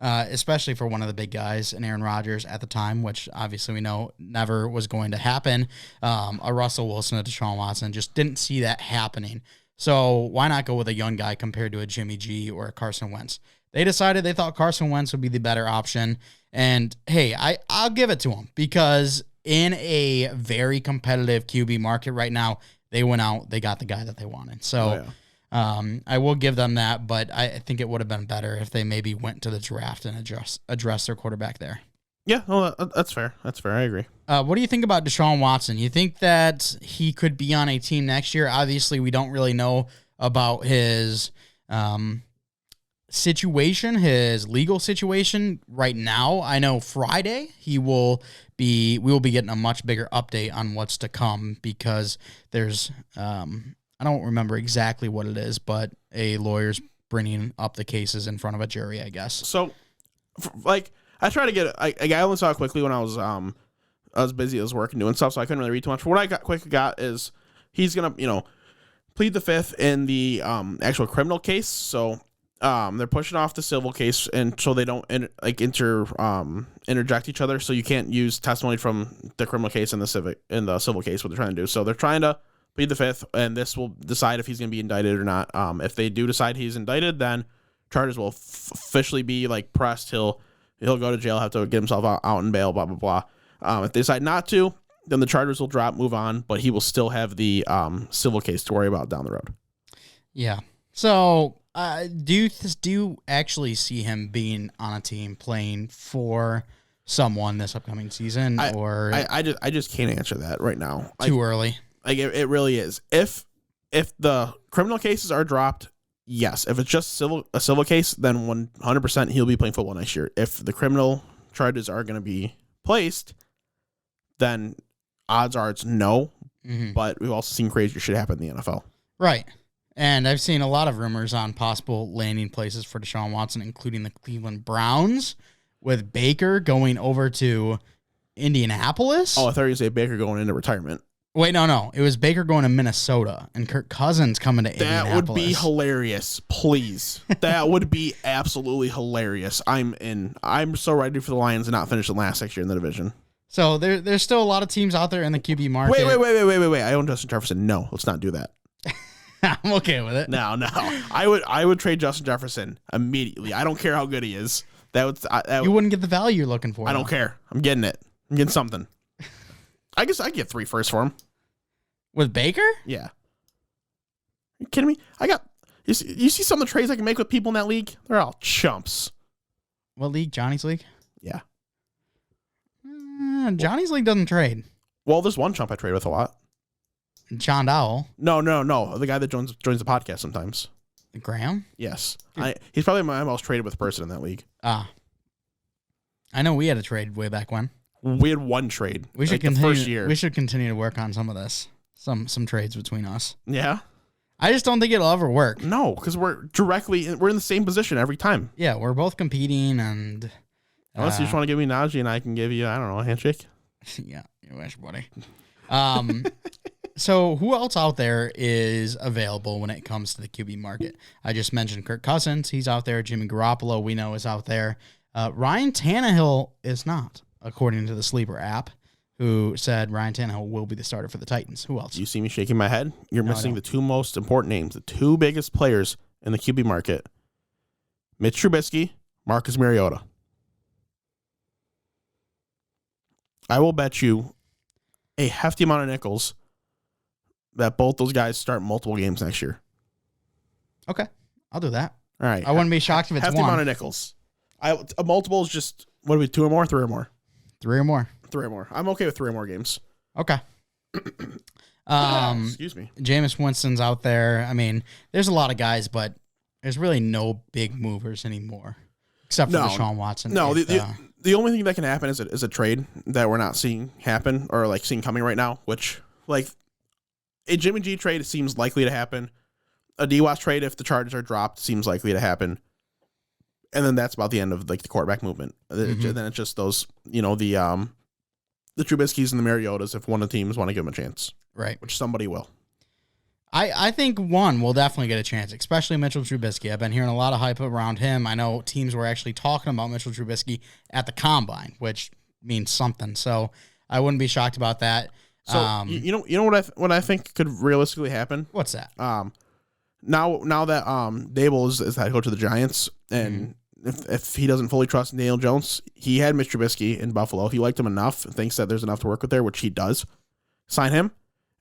A: Especially for one of the big guys in Aaron Rodgers at the time, which obviously we know never was going to happen. A Russell Wilson, a Deshaun Watson, just didn't see that happening. So why not go with a young guy compared to a Jimmy G or a Carson Wentz? They decided they thought Carson Wentz would be the better option. And hey, I'll give it to them because in a very competitive QB market right now, they went out, they got the guy that they wanted. So I will give them that, but I think it would have been better if they maybe went to the draft and address their quarterback there.
B: Yeah, well, that's fair. That's fair. I agree.
A: What do you think about Deshaun Watson? You think that he could be on a team next year? Obviously, we don't really know about his situation, his legal situation right now. I know Friday we will be getting a much bigger update on what's to come because there's I don't remember exactly what it is, but a lawyer's bringing up the cases in front of a jury, I guess. So,
B: I try to get I only saw it quickly when I was busy. I was working doing stuff, so I couldn't really read too much. But what I got is he's gonna plead the fifth in the actual criminal case. So they're pushing off the civil case, and so they don't interject each other. So you can't use testimony from the criminal case and the civil case. What they're trying to do. So they're trying to plead the fifth, and this will decide if he's going to be indicted or not. If they do decide he's indicted, then charges will officially be pressed. He'll go to jail, have to get himself out on bail, blah, blah, blah. If they decide not to, then the charges will drop, move on, but he will still have the civil case to worry about down the road.
A: Yeah. So do you actually see him being on a team playing for someone this upcoming season?
B: I just can't answer that right now.
A: Too early.
B: It really is. If the criminal cases are dropped, yes. If it's just a civil case, then 100% he'll be playing football next year. If the criminal charges are going to be placed, then odds are it's no. Mm-hmm. But we've also seen crazier shit happen in the NFL.
A: Right. And I've seen a lot of rumors on possible landing places for Deshaun Watson, including the Cleveland Browns, with Baker going over to Indianapolis.
B: Oh, I thought you were going to say Baker going into retirement.
A: Wait, no. It was Baker going to Minnesota and Kirk Cousins coming to Indianapolis.
B: That would be hilarious. Please. That would be absolutely hilarious. I'm so ready for the Lions to not finish the last next year in the division.
A: So there's still a lot of teams out there in the QB market.
B: Wait. I own Justin Jefferson. No, let's not do that.
A: I'm okay with it.
B: No. I would trade Justin Jefferson immediately. I don't care how good he is. You
A: wouldn't get the value you're looking for.
B: I don't care. I'm getting it. I'm getting something. I guess I get 3 firsts for him.
A: With Baker?
B: Yeah. Are you kidding me? You see some of the trades I can make with people in that league? They're all chumps.
A: What league? Johnny's league?
B: Yeah.
A: Johnny's league doesn't trade.
B: Well, there's one chump I trade with a lot.
A: John Dowell.
B: No. The guy that joins the podcast sometimes.
A: Graham?
B: Yes. He's probably my most traded with person in that league.
A: I know we had a trade way back when.
B: We had one trade.
A: We should continue. The first year. We should continue to work on some of this. Some trades between us.
B: Yeah.
A: I just don't think it'll ever work.
B: No, because we're in the same position every time.
A: Yeah, we're both competing, and
B: unless you just want to give me Najee and I can give you, I don't know, a handshake.
A: Yeah, you wish, buddy. So who else out there is available when it comes to the QB market? I just mentioned Kirk Cousins. He's out there. Jimmy Garoppolo, we know, is out there. Ryan Tannehill is not, according to the Sleeper app, who said Ryan Tannehill will be the starter for the Titans. Who else?
B: You see me shaking my head? You're missing the 2 most important names, the 2 biggest players in the QB market. Mitch Trubisky, Marcus Mariota. I will bet you a hefty amount of nickels that both those guys start multiple games next year.
A: Okay, I'll do that.
B: All right.
A: I wouldn't be shocked if it's
B: hefty amount of nickels. A multiple is just, what are we, 2 or more, 3 or more?
A: 3 or more.
B: 3 or more. I'm okay with 3 or more games.
A: Okay.
B: Excuse me.
A: Jameis Winston's out there. I mean, there's a lot of guys, but there's really no big movers anymore, except for Deshaun Watson.
B: No, The only thing that can happen is a trade that we're not seeing happen or like seeing coming right now, which like a Jimmy G trade seems likely to happen. A D-Watch trade, if the Chargers are dropped, seems likely to happen. And then that's about the end of like the quarterback movement. Mm-hmm. Then it's just those, the Trubiskys and the Mariotas if one of the teams want to give them a chance.
A: Right.
B: Which somebody will.
A: I think one will definitely get a chance, especially Mitchell Trubisky. I've been hearing a lot of hype around him. I know teams were actually talking about Mitchell Trubisky at the Combine, which means something. So I wouldn't be shocked about that.
B: So you know what I think could realistically happen?
A: What's that?
B: Now that Dable is head coach of the Giants, and if he doesn't fully trust Daniel Jones, he had Mitch Trubisky in Buffalo. He liked him enough, thinks that there's enough to work with there, which he does. Sign him.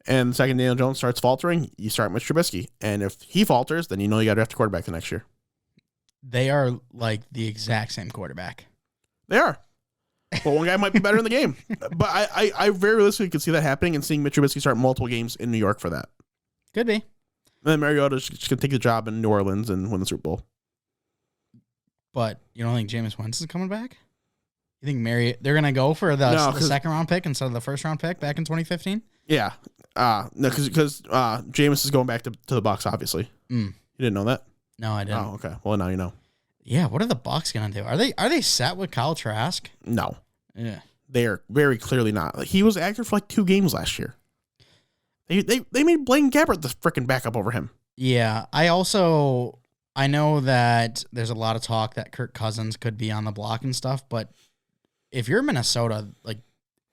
B: And the second Daniel Jones starts faltering, you start Mitch Trubisky. And if he falters, then you know you got to draft a quarterback the next year.
A: They are like the exact same quarterback.
B: They are. But one guy might be better in the game. But I very realistically could see that happening and seeing Mitch Trubisky start multiple games in New York for that.
A: Could be.
B: And then Mariota's just going to take the job in New Orleans and win the Super Bowl.
A: But you don't think Jameis Winston is coming back? You think they're going to go for the second round pick instead of the first round pick back in 2015?
B: Yeah. No, because Jameis is going back to the Bucs, obviously. You didn't know that?
A: No, I didn't.
B: Oh, okay. Well, now you know.
A: Yeah, what are the Bucs going to do? Are they set with Kyle Trask?
B: No.
A: Yeah.
B: They are very clearly not. Like, he was active for like 2 games last year. They made Blaine Gabbert the freaking backup over him.
A: Yeah, I know that there's a lot of talk that Kirk Cousins could be on the block and stuff, but if you're Minnesota, like,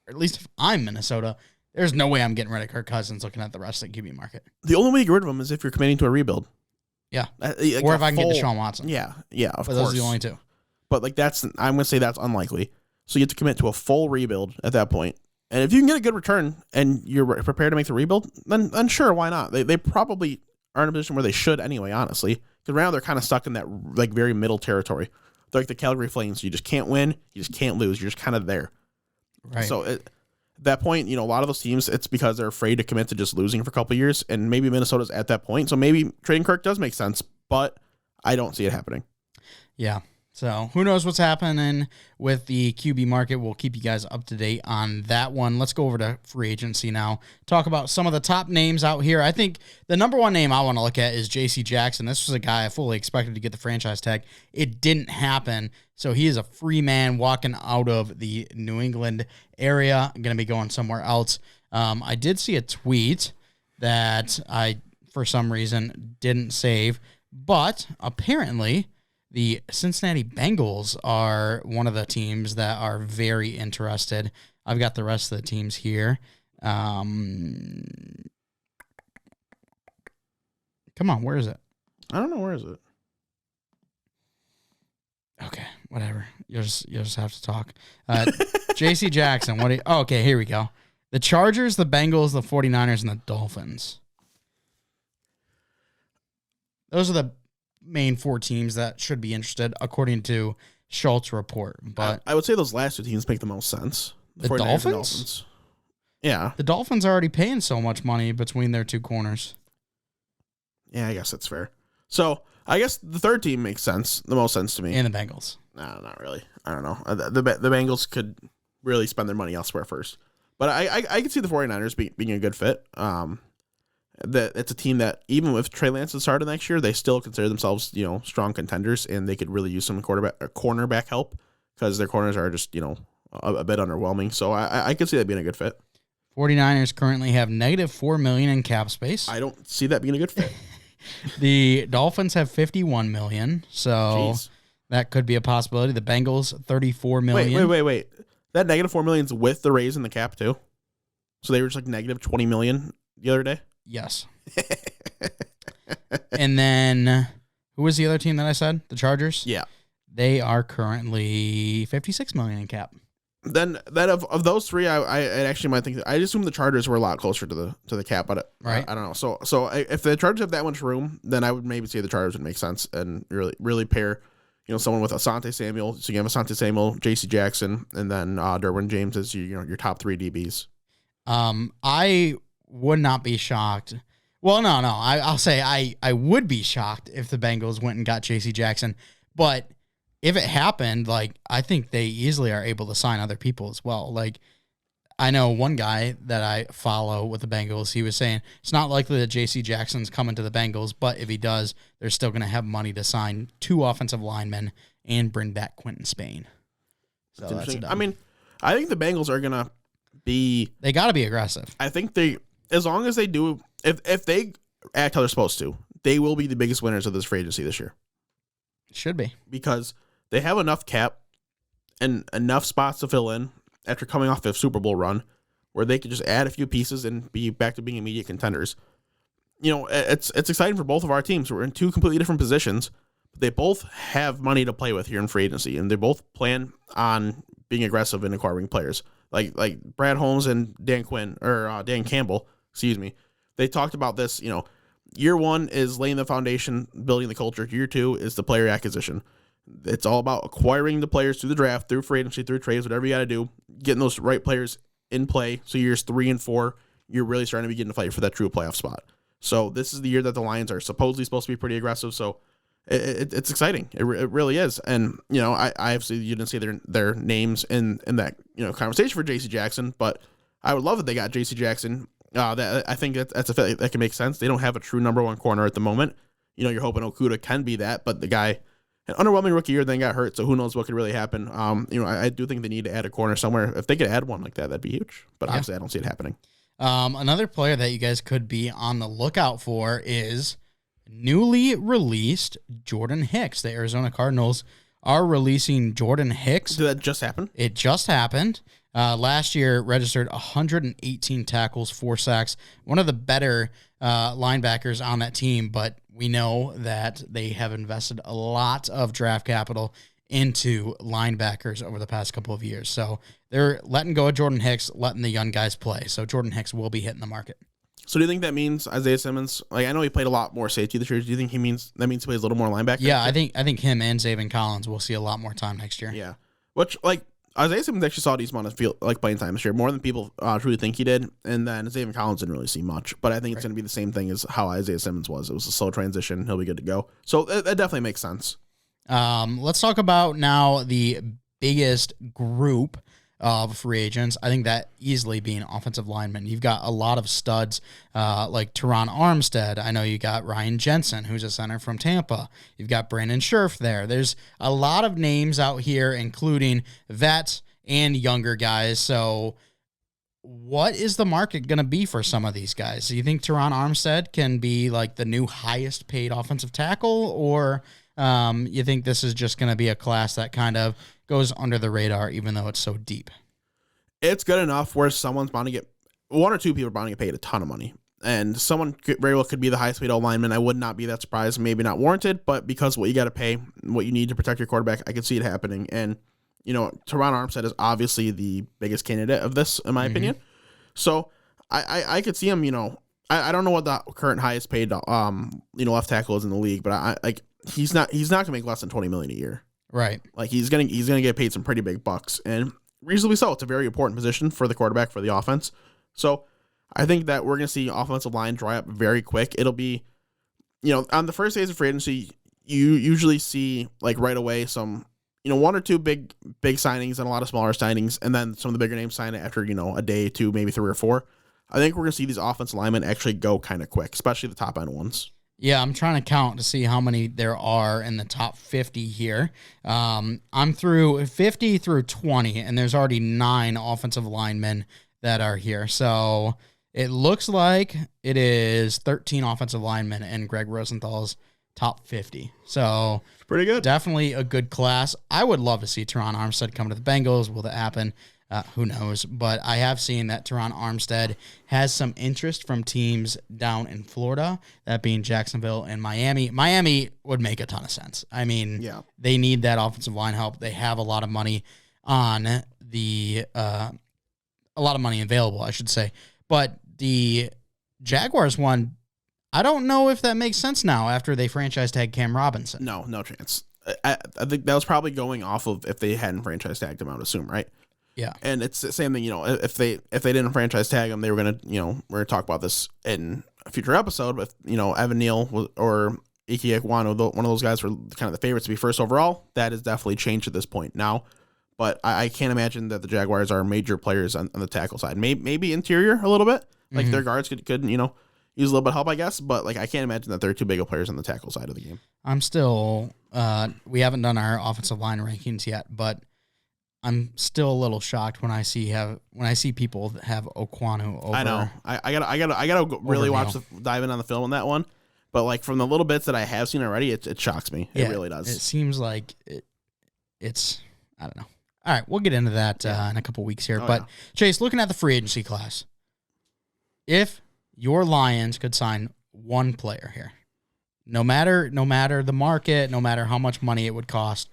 A: or at least if I'm Minnesota, there's no way I'm getting rid of Kirk Cousins looking at the rest of the QB market.
B: The only way to get rid of him is if you're committing to a rebuild.
A: Yeah. Or if I can get Deshaun Watson.
B: Yeah, of course.
A: Those are the only two.
B: But like I'm going to say that's unlikely. So you have to commit to a full rebuild at that point. And if you can get a good return and you're prepared to make the rebuild, then sure, why not? They probably are in a position where they should anyway, honestly. Because right now they're kind of stuck in that like very middle territory. They're like the Calgary Flames. You just can't win. You just can't lose. You're just kind of there.
A: Right.
B: So at that point, a lot of those teams, it's because they're afraid to commit to just losing for a couple of years. And maybe Minnesota's at that point. So maybe trading Kirk does make sense. But I don't see it happening.
A: Yeah. So who knows what's happening with the QB market. We'll keep you guys up to date on that one. Let's go over to free agency now. Talk about some of the top names out here. I think the number one name I want to look at is J.C. Jackson. This was a guy I fully expected to get the franchise tag. It didn't happen. So he is a free man walking out of the New England area. I'm going to be going somewhere else. I did see a tweet that I, for some reason, didn't save. But apparently the Cincinnati Bengals are one of the teams that are very interested. I've got the rest of the teams here. Come on, where is it?
B: I don't know. Where is it?
A: Okay, whatever. You'll just have to talk. J.C. Jackson, okay, here we go. The Chargers, the Bengals, the 49ers, and the Dolphins. Those are the main 4 teams that should be interested, according to Schultz report. But
B: I would say those last 2 teams make the most sense.
A: The Dolphins?
B: Yeah.
A: The Dolphins are already paying so much money between their 2 corners.
B: Yeah, I guess that's fair. So I guess the third team makes sense, the most sense to me.
A: And the Bengals.
B: No, not really. I don't know. The Bengals could really spend their money elsewhere first. But I could see the 49ers being a good fit. That it's a team that even with Trey Lance started next year, they still consider themselves, strong contenders, and they could really use some cornerback help because their corners are just, a bit underwhelming. So I could see that being a good fit.
A: 49ers currently have negative $4 million in cap space.
B: I don't see that being a good fit.
A: The Dolphins have $51 million, so that could be a possibility. The Bengals, $34 million.
B: Wait. That negative $4 million is with the raise in the cap too. So they were just like negative $20 million the other day.
A: Yes. And then, who was the other team that I said? The Chargers?
B: Yeah.
A: They are currently $56 million in cap.
B: Then that of those 3, I actually might think that I assume the Chargers were a lot closer to the cap, but
A: right.
B: I don't know. So if the Chargers have that much room, then I would maybe say the Chargers would make sense and really pair, someone with Asante Samuel. So you have Asante Samuel, J.C. Jackson, and then Derwin James as your top 3 DBs.
A: I would not be shocked. Well, no. I'll say I would be shocked if the Bengals went and got J.C. Jackson, but if it happened, like, I think they easily are able to sign other people as well. Like, I know one guy that I follow with the Bengals, he was saying it's not likely that J.C. Jackson's coming to the Bengals, but if he does, they're still going to have money to sign 2 offensive linemen and bring back Quentin Spain. So that's
B: I mean, I think the Bengals are going to be...
A: They got to be aggressive.
B: I think as long as they do, if they act how they're supposed to, they will be the biggest winners of this free agency this year.
A: Should be.
B: Because they have enough cap and enough spots to fill in after coming off a Super Bowl run where they could just add a few pieces and be back to being immediate contenders. You know, it's exciting for both of our teams. We're in 2 completely different positions, but they both have money to play with here in free agency, and they both plan on being aggressive in acquiring players. Like Brad Holmes and Dan Campbell, they talked about this, you know, year 1 is laying the foundation, building the culture. Year 2 is the player acquisition. It's all about acquiring the players through the draft, through free agency, through trades, whatever you got to do, getting those right players in play. So years 3 and 4, you're really starting to begin to fight for that true playoff spot. So this is the year that the Lions are supposedly supposed to be pretty aggressive. So it's exciting. It really is. And, you know, I obviously you didn't see their names in that, you know, conversation for J.C. Jackson, but I would love that they got J.C. Jackson. I think that's a fit that can make sense. They don't have a true number 1 corner at the moment. You know, you're hoping Okudah can be that, but the guy, an underwhelming rookie year, then got hurt, so who knows what could really happen. You know, I do think they need to add a corner somewhere. If they could add one like that, that'd be huge. But obviously, I don't see it happening.
A: Another player that you guys could be on the lookout for is newly released Jordan Hicks. The Arizona Cardinals are releasing Jordan Hicks.
B: Did that just happen?
A: It just happened. Last year, registered 118 tackles, 4 sacks. One of the better linebackers on that team, but we know that they have invested a lot of draft capital into linebackers over the past couple of years. So they're letting go of Jordan Hicks, letting the young guys play. So Jordan Hicks will be hitting the market.
B: So do you think that means Isaiah Simmons? Like, I know he played a lot more safety this year. Do you think that means he plays a little more linebacker?
A: Yeah, I think him and Zaven Collins will see a lot more time next year.
B: Yeah, which, like, Isaiah Simmons actually saw a decent amount of field, like, playing time this year, more than people truly think he did. And then Zaven Collins didn't really see much. But I think it's going to be the same thing as how Isaiah Simmons was. It was a slow transition. He'll be good to go. So that definitely makes sense.
A: Let's talk about now the biggest group of free agents. I think that easily being offensive linemen. You've got a lot of studs like Teron Armstead. I know you got Ryan Jensen, who's a center from Tampa. You've got Brandon Scherf there. There's a lot of names out here, including vets and younger guys. So what is the market going to be for some of these guys? Do you think Teron Armstead can be like the new highest paid offensive tackle, or you think this is just going to be a class that kind of goes under the radar, even though it's so deep?
B: It's good enough where someone's bound to get, 1 or 2 people are bound to get paid a ton of money. And someone very well could be the highest paid lineman. I would not be that surprised. Maybe not warranted, but because what you got to pay, what you need to protect your quarterback, I could see it happening. And, you know, Teron Armstead is obviously the biggest candidate of this, in my opinion. So I could see him, you know, I don't know what the current highest paid, left tackle is in the league, but he's not going to make less than $20 million a year.
A: Right.
B: Like, he's gonna get paid some pretty big bucks, and reasonably so. It's a very important position for the quarterback, for the offense. So I think that we're gonna see offensive line dry up very quick. It'll be, you know, on the first days of free agency, you usually see, like, right away some, you know, 1 or 2 big signings and a lot of smaller signings, and then some of the bigger names sign it after, you know, a day, 2, maybe 3 or 4. I think we're gonna see these offensive linemen actually go kind of quick, especially the top end ones.
A: Yeah, I'm trying to count to see how many there are in the top 50 here. I'm through 50 through 20, and there's already 9 offensive linemen that are here. So it looks like it is 13 offensive linemen in Greg Rosenthal's top 50. So
B: pretty good.
A: Definitely a good class. I would love to see Teron Armstead come to the Bengals. Will that happen? Who knows? But I have seen that Teron Armstead has some interest from teams down in Florida, that being Jacksonville and Miami. Miami would make a ton of sense. I mean, They need that offensive line help. They have a lot of money on a lot of money available, I should say. But the Jaguars one, I don't know if that makes sense now after they franchise tag Cam Robinson.
B: No chance. I think that was probably going off of if they hadn't franchise tagged him, I would assume, right?
A: Yeah.
B: And it's the same thing, you know, if they didn't franchise tag him, they were going to, you know, we're going to talk about this in a future episode, but, you know, Evan Neal or Ike Ekwonu, one of those guys were kind of the favorites to be first overall. That has definitely changed at this point now. But I can't imagine that the Jaguars are major players on the tackle side. Maybe interior a little bit. Like their guards could use a little bit of help, I guess. But like I can't imagine that they're too big of players on the tackle side of the game.
A: I'm still we haven't done our offensive line rankings yet, but I'm still a little shocked when I see people that have Ekwonu over.
B: I know. I gotta really dive in on the film on that one. But like from the little bits that I have seen already, it shocks me. It really does.
A: It seems like it's I don't know. All right, we'll get into that in a couple weeks here. But Chase, looking at the free agency class, if your Lions could sign one player here, no matter the market, no matter how much money it would cost,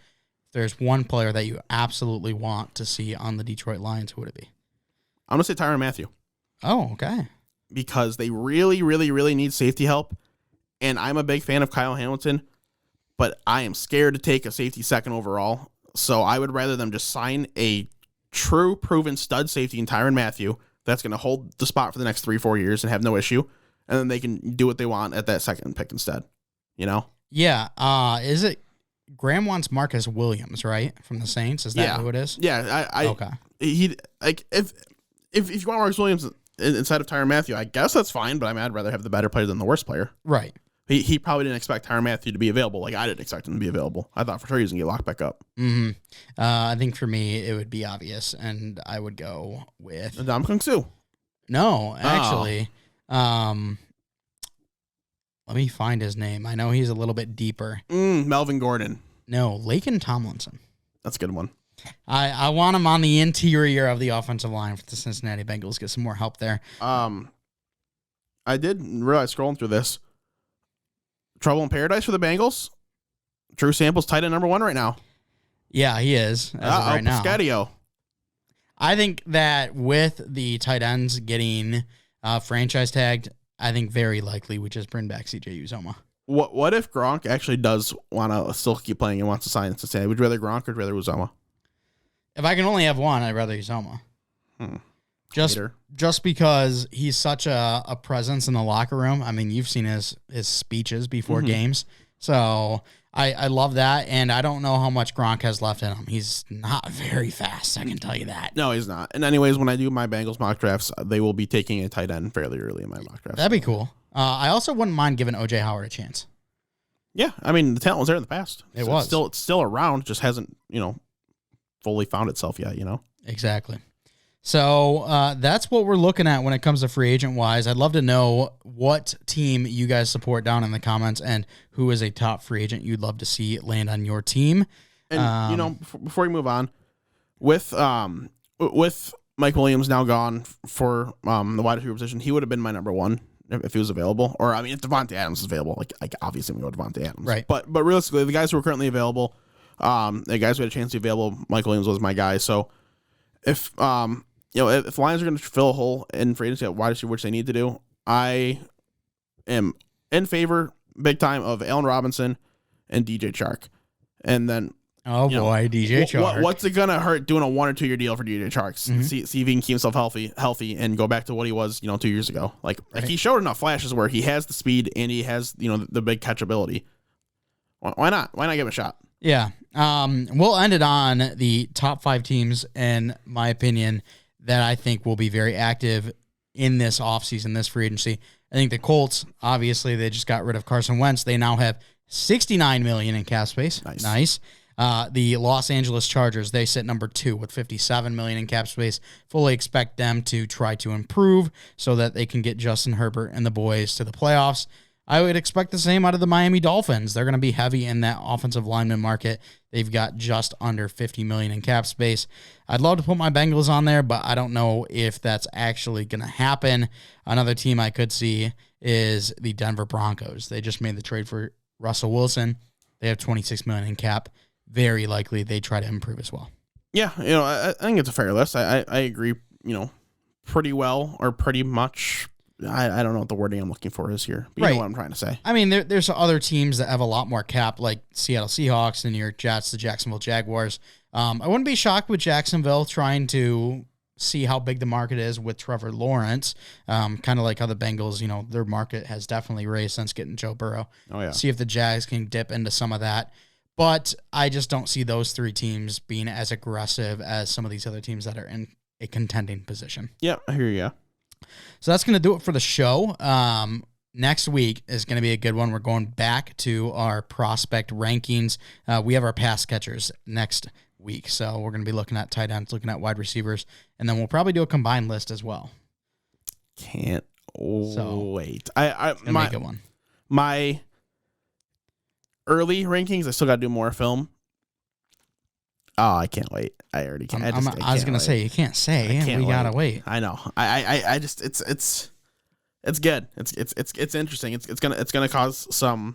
A: if there's one player that you absolutely want to see on the Detroit Lions, who would it be?
B: I'm gonna say Tyrann Mathieu.
A: Oh, okay.
B: Because they really, really, really need safety help, and I'm a big fan of Kyle Hamilton, but I am scared to take a safety second overall. So I would rather them just sign a true, proven stud safety in Tyrann Mathieu that's going to hold the spot for the next 3-4 years and have no issue, and then they can do what they want at that second pick instead.
A: Yeah. Is it Graham wants Marcus Williams, right, from the Saints? Is that who it is?
B: Yeah.
A: Okay.
B: He like if you want Marcus Williams inside of Tyrann Mathieu, I guess that's fine. But I'd rather have the better player than the worst player.
A: Right.
B: He probably didn't expect Tyrann Mathieu to be available. Like I didn't expect him to be available. I thought for sure he was going to get locked back up.
A: Mm-hmm. I think for me, it would be obvious, and I would go with
B: Ndamukong Suh.
A: No, actually. Let me find his name. I know he's a little bit deeper.
B: Melvin Gordon.
A: No, Laken Tomlinson.
B: That's a good one.
A: I want him on the interior of the offensive line for the Cincinnati Bengals. Get some more help there.
B: I did realize scrolling through this. Trouble in paradise for the Bengals. Drew Sample's tight end number 1 right now.
A: Yeah, he is. As of right now.
B: Piscatio.
A: I think that with the tight ends getting franchise tagged, I think very likely we just bring back CJ Uzomah.
B: What if Gronk actually does want to still keep playing and wants to sign in Cincinnati? Would you rather Gronk or would you rather Uzomah?
A: If I can only have one, I'd rather Uzomah. Just because he's such a presence in the locker room. I mean, you've seen his speeches before games. So I love that, and I don't know how much Gronk has left in him. He's not very fast, I can tell you that.
B: No, he's not. And anyways, when I do my Bengals mock drafts, they will be taking a tight end fairly early in my mock drafts.
A: That'd be cool. I also wouldn't mind giving O.J. Howard a chance.
B: Yeah, I mean, the talent was there in the past.
A: It's
B: still around, just hasn't, fully found itself yet,
A: Exactly. So that's what we're looking at when it comes to free agent wise. I'd love to know what team you guys support down in the comments and who is a top free agent you'd love to see land on your team.
B: And before we move on, with Mike Williams now gone for the wide receiver position, he would have been my number 1 if he was available. Or if Devontae Adams is available, like obviously we go Devontae Adams,
A: right?
B: But realistically, the guys who are currently available, the guys who had a chance to be available, Mike Williams was my guy. So if if the Lions are going to fill a hole in free agency at wide receiver, which they need to do, I am in favor big time of Allen Robinson and DJ Chark. And then,
A: DJ Chark.
B: What's it going to hurt doing a 1 or 2 year deal for DJ Chark? See if he can keep himself healthy and go back to what he was, 2 years ago. Like he showed enough flashes where he has the speed and he has, the big catchability. Why not? Why not give him a shot?
A: Yeah. We'll end it on the top 5 teams, in my opinion, that I think will be very active in this offseason, this free agency. I think the Colts, obviously, they just got rid of Carson Wentz. They now have $69 million in cap space. Nice. The Los Angeles Chargers, they sit number 2 with $57 million in cap space. Fully expect them to try to improve so that they can get Justin Herbert and the boys to the playoffs. I would expect the same out of the Miami Dolphins. They're going to be heavy in that offensive lineman market. They've got just under $50 million in cap space. I'd love to put my Bengals on there, but I don't know if that's actually going to happen. Another team I could see is the Denver Broncos. They just made the trade for Russell Wilson. They have $26 million in cap. Very likely they try to improve as well.
B: Yeah, I think it's a fair list. I agree, pretty well or pretty much. I don't know what the wording I'm looking for is here. But you know what I'm trying to say.
A: I mean, there's other teams that have a lot more cap, like Seattle Seahawks, the New York Jets, the Jacksonville Jaguars. I wouldn't be shocked with Jacksonville trying to see how big the market is with Trevor Lawrence. Kind of like how the Bengals, their market has definitely raised since getting Joe Burrow.
B: Oh, yeah.
A: See if the Jags can dip into some of that. But I just don't see those three teams being as aggressive as some of these other teams that are in a contending position.
B: Yeah, I hear you.
A: So that's going to do it for the show. Next week is going to be a good one. We're going back to our prospect rankings. We have our pass catchers next week. So we're going to be looking at tight ends, looking at wide receivers, and then we'll probably do a combined list as well.
B: Can't wait.
A: Make it one.
B: My early rankings, I still got to do more film. Oh, I can't wait. I already can't.
A: I was going to say, you can't say. We got to wait.
B: I know. I just, it's good. It's interesting. It's gonna cause some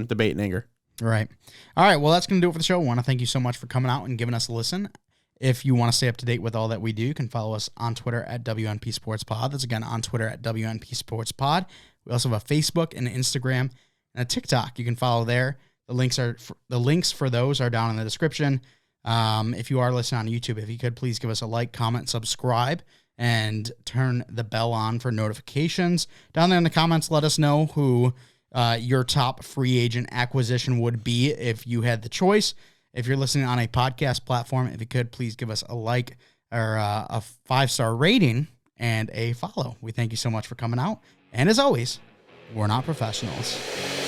B: debate and anger.
A: Right. All right. Well, that's gonna do it for the show. I want to thank you so much for coming out and giving us a listen. If you want to stay up to date with all that we do, you can follow us on Twitter at WNP Sports Pod. That's again on Twitter at WNP Sports Pod. We also have a Facebook and an Instagram and a TikTok. You can follow there. The links for those are down in the description. If you are listening on YouTube, if you could please give us a like, comment, subscribe, and turn the bell on for notifications. Down there in the comments, let us know who your top free agent acquisition would be if you had the choice. If you're listening on a podcast platform, if you could, please give us a like or a 5-star rating and a follow. We thank you so much for coming out. And as always, we're not professionals.